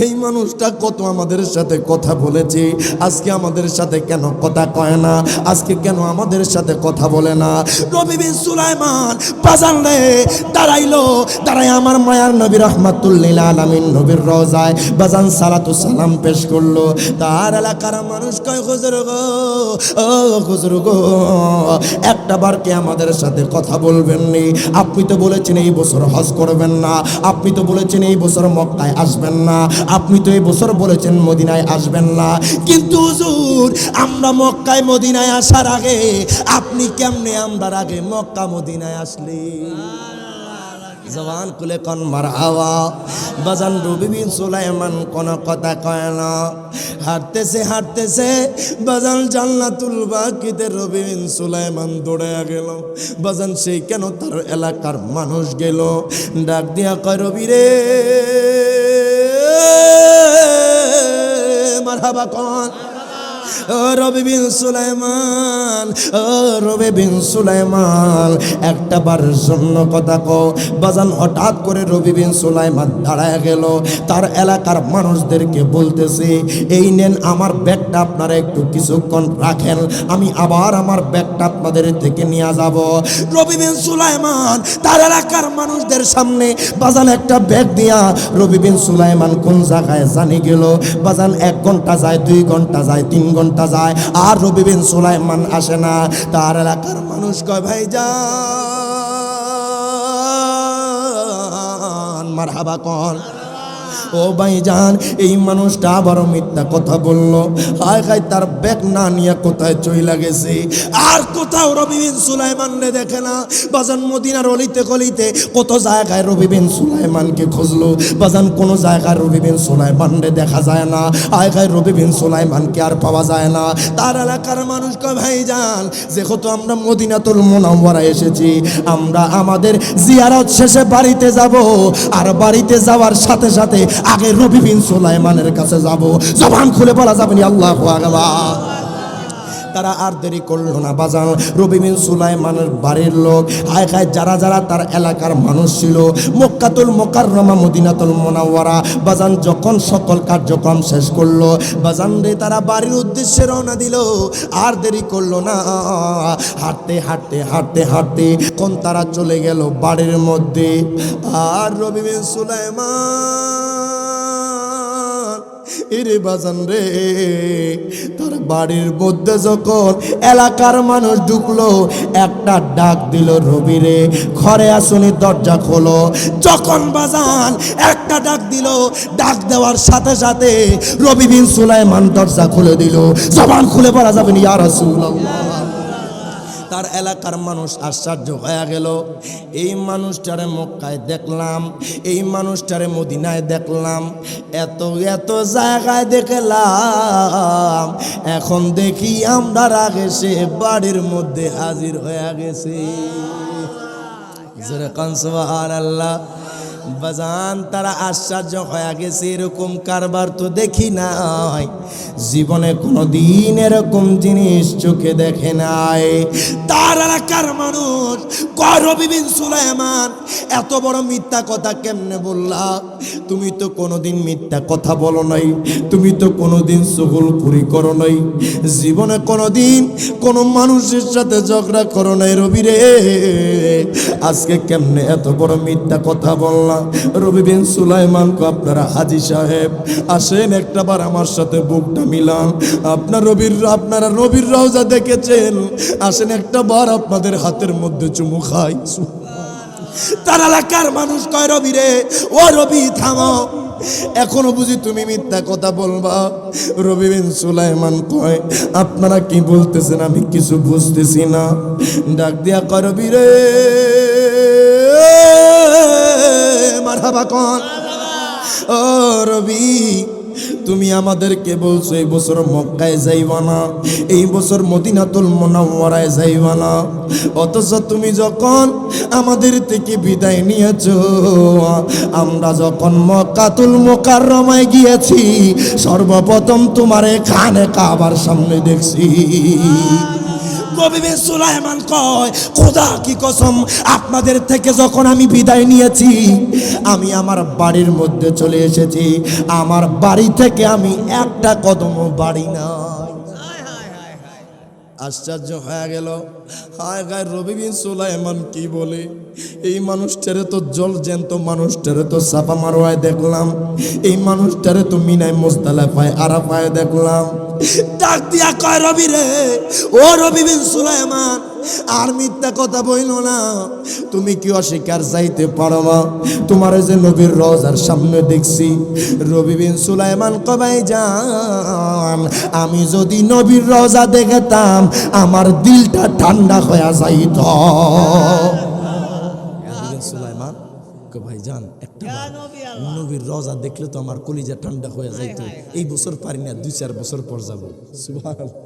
এই মানুষটা কত আমাদের সাথে কথা বলেছে, আজকে আমাদের সাথে কেন কথা কয় না? আজকে কেন আমাদের সাথে কথা বলে না? রবি বিন সুলাইমান বাজান রে দাঁড়াইলো, দাঁড়াই আমার মায়ার নবী রাহমাতুল লিল আলামিন নবীর রওজায় বাজান সালাতু সালাম পেশ করলো। তার এলাকার মানুষ কয় হুজুর গো, ও হুজুর গো একটা বার কি আমাদের সাথে কথা বলবেন নি? আপনি তো বলেছেন এই বছর হজ করবেন না, আপনি তো বলেছেন এই বছর মক্কায় আসবেন না, আপনি তো এই বছর বলেছেন মদিনায় আসবেন না। কিন্তু হুজুর আমরা মক্কায় মদিনায় আসার আগে আপনি কেমনে আমরার আগে মক্কা মদিনায় আসলি? জবান খুলে কোন মারহাবা। বাজান রবি বিন সুলাইমান কোন কথা কয় না, হাঁটতেছে হাঁটতেছে বাজান জান্নাতুল বাকিতে রবি বিন সুলাইমান দৌড়ে গেল। বাজান সেই কেন তার এলাকার মানুষ গেল, ডাক দিয়া কয় রবি রে মারহাবা কোন। ও রবি বিন সুলাইমান, ও রবি বিন সুলাইমান, একটা বারের জন্য কথা কও। বাজান হঠাৎ করে রবি বিন সুলাইমান দাঁড়ায় গেল, তার এলাকার মানুষদেরকে বলতেছে এই নেন আমার ব্যাগটা, আপনারা একটু কিছুক্ষণ রাখেন, আমি আবার আমার ব্যাগটা আপনাদের থেকে নিয়ে যাব। রবি বিন সুলাইমান তার এলাকার মানুষদের সামনে বাজান একটা ব্যাগ দিয়া রবি বিন সুলাইমান কোন জায়গায় জানি গেল। বাজান 1 ঘন্টা যায়, 2 ঘন্টা যায়, 3 ঘন্টা যায়, আর রবি বিন সুলাইমান আসে না। তার এলাকার মানুষ কয় ভাইজান মারহাবা কোন। ও ভাইজান এই মানুষটা আবারও মিথ্যা কথা বললো, হায় হায় তার ব্যাগ না নিয়ে কোথায় চইলা গেছে, আর কোথাও রবি বিন সুলাইমান রে দেখে না। বাজান মদিনার অলিতে গলিতে কত জায়গায় রবি বিন সুলাইমানকে খুঁজলো, বাজান কোন জায়গায় রবি বিন সুলাইমান রে দেখা যায় না, হায় হায় রবি বিন সুলাইমানকে আর পাওয়া যায় না। তার এলাকার মানুষ কয় ভাইজান যেহেতু আমরা মদিনাতুল মুনাওয়ারা এসেছি, আমরা আমাদের জিয়ারত শেষে বাড়িতে যাব, আর বাড়িতে যাওয়ার সাথে সাথে আগে রবি বিন সুলাইমানের কাছে যাব। জবান খুলে বলা যাবে না আল্লাহু আকবার। তারা আর দেরি করলো না, বাজান রবি বিন সুলাইমানের বাড়ির লোক হায় হায় যারা যারা তার এলাকার মানুষ ছিল মক্কাতুল মুকাররমা মদিনাতুল মুনাওয়ারা, বাজান যখন সকল কার্যক্রম শেষ করলো বাজান রে তারা বাড়ির উদ্দেশ্যে রওনা দিল। আর দেরি করলো না, হাঁটতে হাঁটতে হাঁটতে হাঁটতে কোন তারা চলে গেল বাড়ির মধ্যে। আর রবি বিন সুলাইমান এরে বাজান রে তার বাড়ির মধ্যে যখন এলাকার মানুষ ঢুকলো, একটা ডাক দিল রবি রে ঘরে আসুনি দরজা খোলো। যখন বাজান একটা ডাক দিল, ডাক দেওয়ার সাথে সাথে রবি বিন সুলাইমান দরজা খুলে দিল। জবান খুলে বলা যাবে না ইয়া রাসূলুল্লাহ। তার এলাকার মানুষ আশ্চর্য হয়ে গেল, এই মানুষটারে মক্কায় দেখলাম, এই মানুষটারে মদিনায় দেখলাম, এত এত জায়গায় দেখলাম, এখন দেখি আমরা আগে সে বাড়ির মধ্যে হাজির হয়ে গেছে। জোরে কান সুবহানাল্লাহ। বাজান তারা আশ্চর্য হয়ে গেছে, এরকম কারবার তো দেখি নাই, জীবনে কোনোদিন এরকম জিনিস চোখে দেখে নাই। তার এলাকার মানুষ কয় রবি বিন সুলাইমান এত বড় মিথ্যা কথা কেমনে বললা? তুমি তো কোনোদিন মিথ্যা কথা বলো নাই, তুমি তো কোনোদিন চুগলখড়ি করো নাই, জীবনে কোনোদিন কোনো মানুষের সাথে ঝগড়া করো নাই রবি রে, আজকে কেমনে এত বড় মিথ্যা কথা বললা? রবি বিন সুলাইমান কো আপনারা হাজী সাহেব আসেন একটাবার আমার সাথে বুকটা মিলান, আপনারা নবীর রওজা দেখেছেন, আসেন একটাবার আপনাদের হাতের মধ্যে চুমু খাই। তার এলাকার মানুষ কয় রবি রে ও রবি থামো, এখনো বুঝি তুমি মিথ্যা কথা বলবা? রবি বিন সুলাইমান কয় আপনারা কি বলতেছেন আমি কিছু বুঝতেছি না। ডাক দিয়া কয় রবি রে মারহাবা কোন। ও রবি তুমি আমাদেরকে বলছো এই বছর মক্কায় যাইবা না, এই বছর মদিনাতুল মুনাওয়ারায় যাইবা না, অথচ তুমি যখন আমাদের থেকে বিদায় নিয়েছো, আমরা যখন মক্কাতুল মুকাররমায় গিয়েছি সর্বপ্রথম তোমারে খানে কাবার সামনে দেখছি। রবি বিন সুলাইমান কয় খোদা কি কসম, আপনাদের থেকে যখন আমি বিদায় নিয়েছি আমি আমার বাড়ির মধ্যে চলে এসেছি, আমার বাড়ি থেকে আমি একটা কদমও বাড়ি নাই। আশ্চর্য হয়ে গেল, হায় গায় রবি বিন সুলাইমান কি বলে? এই মানুষটারে তো জল জ্যান্ত মানুষটারে তো সাফা মারোয়ায় দেখলাম, এই মানুষটারে তো মিনায় মুজদালিফায় আরাফায় দেখলাম। ডাক দিয়া কয় রবি রে ও রবি বিন সুলাইমান আর মিথ্যা কথা বইলো না, তুমি কি অস্বীকার যাইতে পারো না? তোমার যে নবীর রওজার সামনে দেখছি। রবি বিন সুলাইমান কবাই যান আমি যদি নবীর রওজা দেখতাম আমার দিলটা ঠান্ডা হয়ে যাইত। সুলাইমান জান একটা নবীর রওজা দেখলে তো আমার কলিজা ঠান্ডা হয়ে যাইতো। এই বছর পারি না, 2-4 বছর পর যাব। সুবহানাল্লাহ।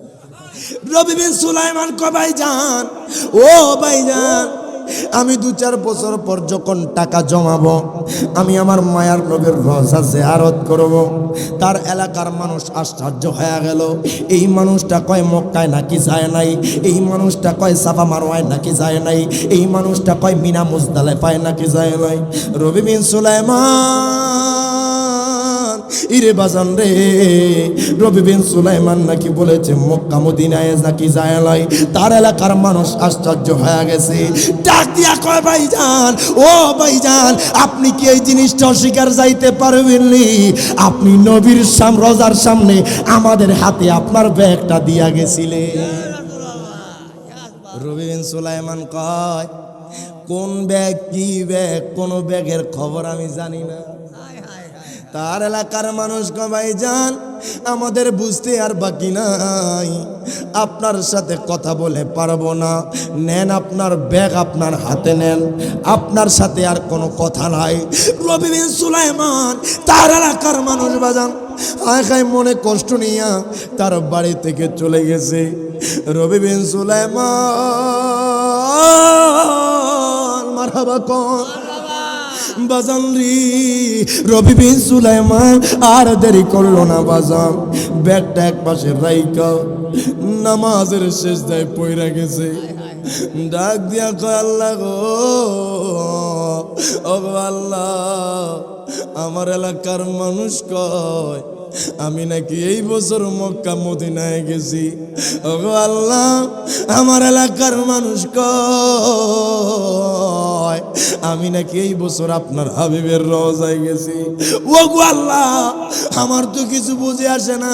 রবি বিন সুলাইমান কয় ভাইজান, ও ভাইজান, আমি 2-4 বছর পর যখন টাকা জমাবো, আমি আমার মায়ার নবীর রওজা জিয়ারত করব। তার এলাকার মানুষ আশ্চর্য হয়ে গেল। এই মানুষটা কয় মক্কায় নাকি যায় নাই, এই মানুষটা কয় সাফা মারওয়ায় নাকি যায় নাই, এই মানুষটা কয় মিনা মুজদালিফায় নাকি যায় নাই। রবি বিন সুলাইমান, ইরে বাজান রে, রবি বিন সুলাইমান নাকি বলেছে মক্কা মদিনায় নাকি যায় নাই। তার এলাকার মানুষ আশ্চর্য হয়ে গেছে। ডাক দিয়া কয় ভাইজান, ও ভাইজান, আপনি কি এই জিনিসটা অস্বীকার যাইতে পারবেননি? আপনি নবীর রওজার সামনে আমাদের হাতে আপনার ব্যাগটা দিয়া গেছিলেন। রবি বিন সুলাইমান কয়, কোন ব্যাগ, কি ব্যাগ, কোন ব্যাগের খবর আমি জানি না। তার এলাকার মানুষ কয় ভাইজান, আমাদের বুঝতে আর বাকি নাই, আপনার সাথে কথা বলে পারবো না, নেন আপনার ব্যাগ আপনার হাতে নেন, আপনার সাথে আর কোনো কথা নাই। রবি বিন সুলাইমান তার এলাকার মানুষ বাজান আয় খায় মনে কষ্ট নিয়া তার বাড়ি থেকে চলে গেছে। রবি বিন সুলাইমান মারহাবা কোন বাজান রে, রবি বিন সুলাইমান আর দেরি করলো না বাজান, ব্যাগটা এক পাশে রাইখা নামাজের সিজদায় পইরা গেছে। ডাক দিয়া কয় আল্লাহ গো, ও আল্লাহ, আমার এলাকার মানুষ কয় আমি নাকি এই বছর মক্কা মদিনায় গেছি। ওগো আল্লাহ, আমার এলাকার মানুষ কয় আমি নাকি এই বছর আপনার হাবিবের রওজায় গেছি। ওগো আল্লাহ, আমার তো কিছু বুঝে আসে না।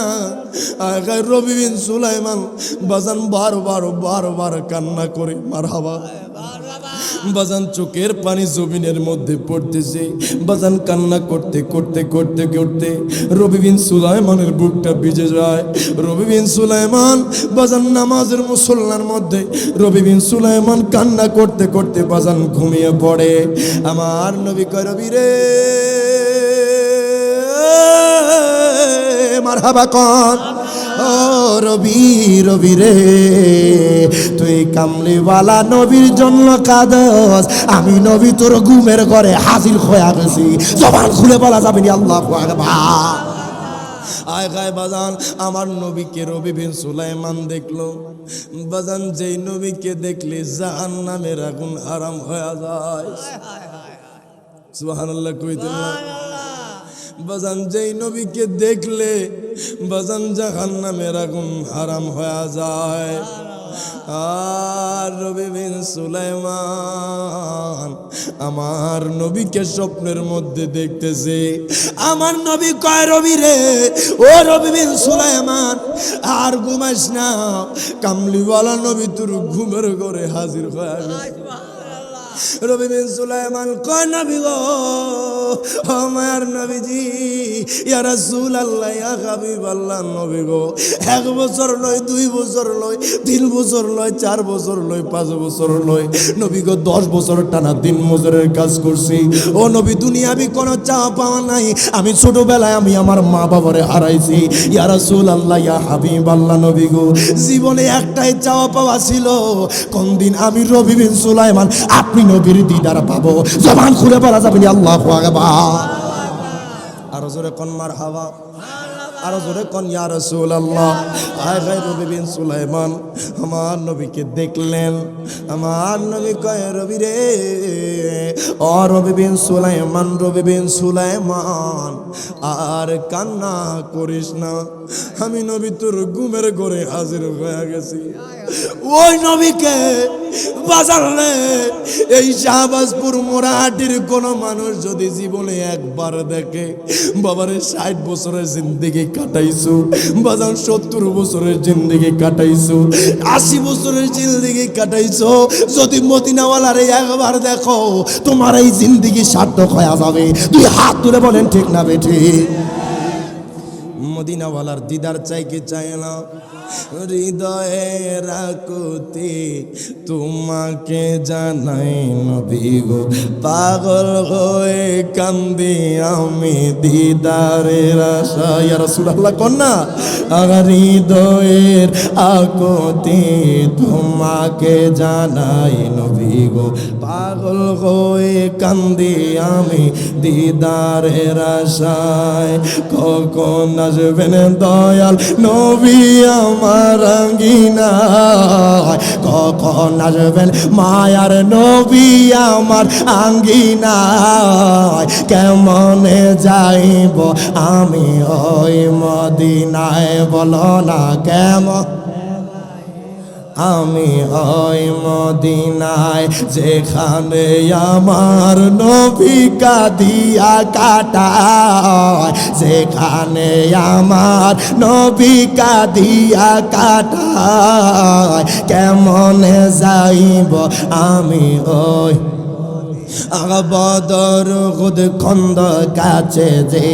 রবি বিন সুলাইমান বাজান বারবার কান্না করে মারহাবা বাজান, চোখের পানি জমিনের মধ্যে পড়তেছে। বাজান কান্না করতে করতে করতে করতে রবি বিন সুলাইমানের বুকটা ভিজে যায়। রবি বিন সুলাইমান বাজান নামাজের মুসল্লার মধ্যে রবি বিন সুলাইমান কান্না করতে করতে বাজান ঘুমিয়ে পড়ে। আমার নবী কয়, রবি রে, মারহাবা কন, ও রবি, রবি রে, তুই কামলিওয়ালা নবীর জন্য কাঁদস, আমি নবী তোর ঘুমের ঘরে হাজির হয়ে গেছি। জবান খুলে বলা যাবে না আল্লাহু আকবার। আয় গায় বাজান, আমার নবীকে রবি বিন সুলাইমান দেখলো। বাজান, যেই নবীকে দেখলে জাহান্নামের আগুন হারাম হয়ে যায়। সুবহানাল্লাহ কইতেন না বাজান, যেই নবীকে দেখলে বাজান জাহান্নামের আগুন হারাম হয়ে যায়। আর রবি বিন সুলাইমান আমার নবীকে স্বপ্নের মধ্যে দেখতেছে। আমার নবী কয়, রবি রে, ও রবি বিন সুলাইমান, আর ঘুমাস না, কামলিওয়ালা নবী তোর ঘুমের ঘরে হাজির হয়ে গেছে। রবি বিন সুলাইমান কয়, নবী গো, ও মায়ার নবীজি, ইয়া রাসূলুল্লাহ, ইয়া হাবিবাল্লাহ, নবী গো, 1 বছর নয়, 2 বছর নয়, 3 বছর নয়, 4 বছর নয়, 5 বছর নয়, নবী গো 10 বছর টানা দিন মজুরের কাজ করছি। ও নবী, দুনিয়াবি কোনো চাওয়া পাওয়া নাই, আমি ছোটবেলায় আমি আমার মা বাবারে হারাইছি। ইয়া রাসূলুল্লাহ, ইয়া হাবিবাল্লাহ, নবী গো, জীবনে একটাই চাওয়া পাওয়া ছিল, কোন দিন আমি রবি বিন সুলাইমান আপনি নবীর দিদার পাবো। জবান খুলে বলা যাবে না আল্লাহু আকবার। আরো জোরে কোন মারহাবা, আরো জোরে কোন ইয়া রাসূলুল্লাহ। আয় গায় রবি বিন সুলাইমান আমার নবীকে দেখলেন। আমার নবী কয়, রবি রে, ও রবি বিন সুলাইমান, রবি বিন সুলাইমান, আর কান্না করিস না, আমি নবী তোর ঘুমের ঘরে হাজির হয়ে গেছি। ওই নবীকে বাজারে এই শাহবাজপুর মোরাহাটির কোন মানুষ যদি জীবনে একবার দেখে, বাবারে 60 বছরের জিন্দেগি কাটাইছো, বাজার 70 বছরের জিন্দেগি কাটাইছো, 80 বছরের জিন্দেগি কাটাইছো, যদি মদিনাওয়ালারে একবার দেখো, তোমার এই জিন্দেগি সার্থক হয়ে যাবে। 2 হাত তুলে বলেন ঠিক না বেঠি? মদিনাওয়ালার দিদার চাই কি চাই না? হৃদয়ে রাখতে তোমাকে জানাই নবী গো, পাগল হয়ে কান্দি আমি দিদারের আশায়। ইয়া রাসূলুল্লাহ কন্যা, হৃদয়ের আকুতি তোমাকে জানাই নবী গো, পাগল হয়ে কান্দি আমি দিদারের আশায়। কখন আসবেন দয়াল নবী আমার আঙ্গিনায়, কখন আসবেন মায়ার নবী আমার আঙ্গিনায়, কেমনে যাইব আমি ওই মদিনায়, বলো না কেমন আমি ওই মদিনায়, যেখানে আমার নবী কাঁদিয়া কাটায়, যেখানে আমার নবী কাঁদিয়া কাটায়, কেমনে যাইব আমি ওই বদর খুদ খন্দ কাছে যে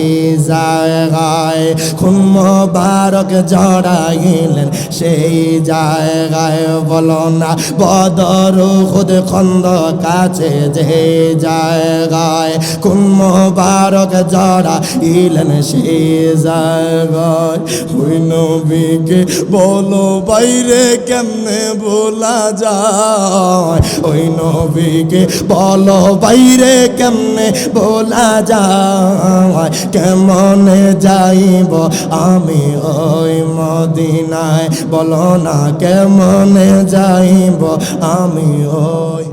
জায়গায় খুন মোবারক জড়াইলেন সেই জায়গায়, বলো না বদর খুদ খন্দ কাছে যে জায়গায় খুন মোবারক জড়াইলেন সেই জায়গায়। ওই নবীকে বলো বাইরে কেমনে ভোলা যায়, ওই নবীকে বলো বাইরে কেমনে বলা যায়, কেমনে যাইব আমি ওই মদিনায়, বলো না কেমনে যাইব আমি ওই।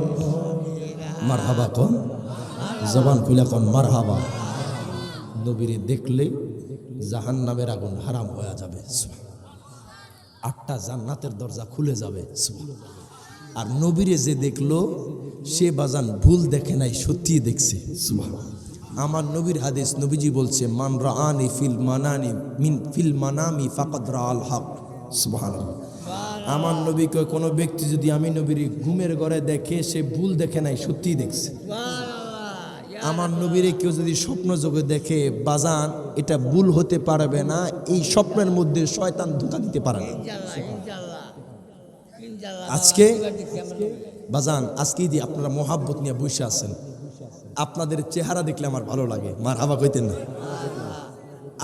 মারহাবা কোন, জবান খুলে কোন মারহাবা। নবীরে দেখলে জাহান্নামের আগুন হারাম হয়ে যাবে, 8টা জান্নাতের দরজা খুলে যাবে। আর নবীরে যে দেখলো সে বাজান ভুল দেখে নাই, সত্যি দেখছে। আমার নবীর হাদিস, নবীজি বলছে মান রাআনি ফিল মানামি ফাকাদ রাআল হক। সুবহানাল্লাহ। আমার নবীকে কোনো ব্যক্তি যদি আমি নবীর ঘুমের ঘরে দেখে সে ভুল দেখে নাই, সত্যি দেখছে। আমার নবীরে কেউ যদি স্বপ্ন যোগে দেখে বাজান, এটা ভুল হতে পারবে না, এই স্বপ্নের মধ্যে শয়তান ধোঁকা দিতে পারে না। আজকে বাজান, আজকে যে আপনারা মোহাব্বত নিয়ে বসে আছেন, আপনাদের চেহারা দেখলে আমার ভালো লাগে। মারহাবা কইতেন না?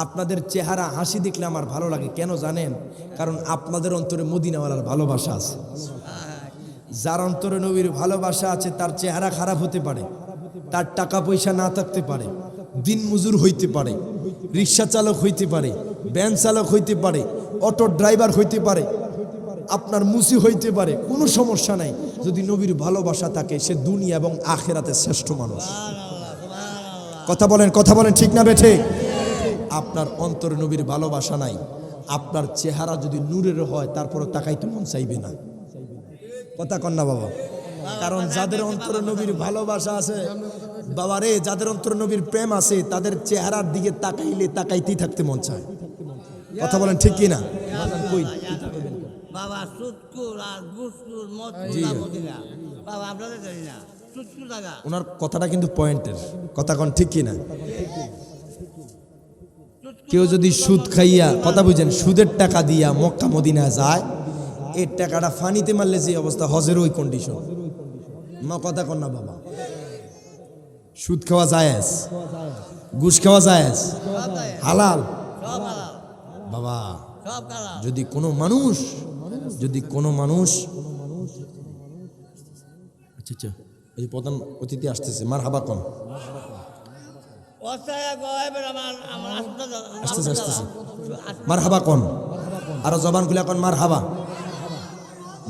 আপনাদের চেহারা হাসি দেখলে আমার ভালো লাগে। কেন জানেন? কারণ আপনাদের অন্তরে মদিনাওয়ালার ভালোবাসা আছে। যার অন্তরে নবীর ভালোবাসা আছে তার চেহারা খারাপ হতে পারে, তার টাকা পয়সা না থাকতে পারে, দিন মজুর হইতে পারে, রিক্সা চালক হইতে পারে, ভ্যান চালক হইতে পারে, অটো ড্রাইভার হইতে পারে, আপনার মুসি হইতে পারে, কোনো সমস্যা নাই। যদি নবীর ভালোবাসা থাকে সে দুনিয়া এবং আখেরাতে শ্রেষ্ঠ মানুষ। কথা বলেন, কথা বলেন, ঠিক না বেঠে? আপনার অন্তরে নবীর ভালোবাসা নাই, আপনার চেহারা যদি নূরের হয় তারপরে তাকাইতে মন চাইবে না। কথা কন না বাবা? কারণ যাদের অন্তরে নবীর ভালোবাসা আছে বাবা রে, যাদের অন্তরে নবীর প্রেম আছে, তাদের চেহারার দিকে তাকাইলে তাকাইতেই থাকতে মন চায়। কথা বলেন, ঠিক কি না? কই বাবা সুৎকুর আর গুসকুর মদিনা, বাবা আপনাদের জানি না সুৎকুর টাকা। ওনার কথাটা কিন্তু পয়েন্টের কথা, কোন ঠিক কি না? কেউ যদি সুদ খাইয়া, কথা বুঝেন, সুদের টাকা দিয়া মক্কা মদিনা যায়, এই টাকাটা ফানিতে মারলে যে অবস্থা, হজের ওই কন্ডিশন। মা কথা কন না বাবা? সুদ খাওয়া জায়েজ, ঘুষ খাওয়া জায়েজ, হালাল বাবা। যদি কোনো মানুষ আচ্ছা, এই প্রধান অতিথি আসতেছে, মারহাবা কোন, আসতেছে, মারহাবা কোন, আরো জবান খুলে কোন মারহাবা।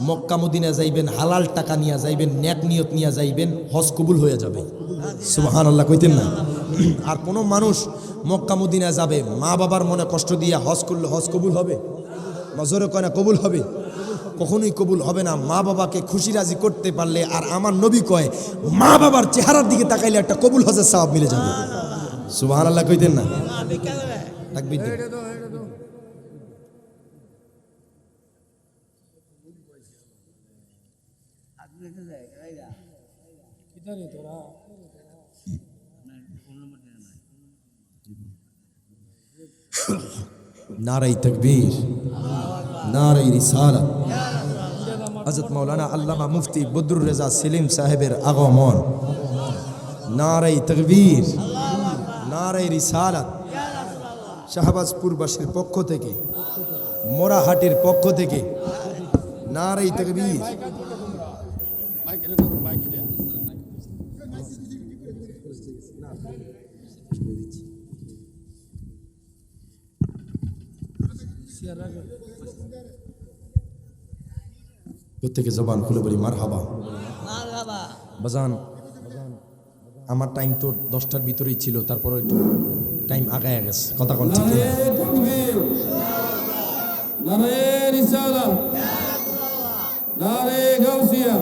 মক্কা মদিনা যাইবেন, হালাল টাকা নিয়ে যাইবেন, নেক নিয়ত নিয়ে যাইবেন, হজ কবুল হয়ে যাবে। সুবহানাল্লাহ কইতেন না? আর কোন মানুষ মক্কা মদিনা যাবে মা বাবার মনে কষ্ট দিয়ে হজ করলে হজ কবুল হবে? নজরে কয় না কবুল হবে? কখনোই কবুল হবে না। মা বাবাকে খুশি রাজি করতে পারলে, আর আমার নবী কয় মা বাবার চেহারার দিকে তাকাইলে একটা কবুল হজের সওয়াব মিলে যাবে। সুবহানাল্লাহ কইতেন না? তাকবীর দেন। নারাই তাকবীর, নারাই রিসালাত। হযরত মাওলানা আল্লামা মুফতি বদরুর রেজা সেলিম সাহেবের আগমন। নারাই তাকবীর, নারাই রিসালাত। শাহবাজপুরবাসীর পক্ষ থেকে, মোরাহাটির পক্ষ থেকে নারাই তাকবীর। প্রত্যেকে জবান খুলে বলি মারহাবা। মারহাবা। বাজান, আমার টাইম তো 10টার ভিতরেই ছিল, তারপরে একটু টাইম আগায় গেছে, কথা কোন ঠিক না? নারে রিসালাত, নারে গাউসিয়া।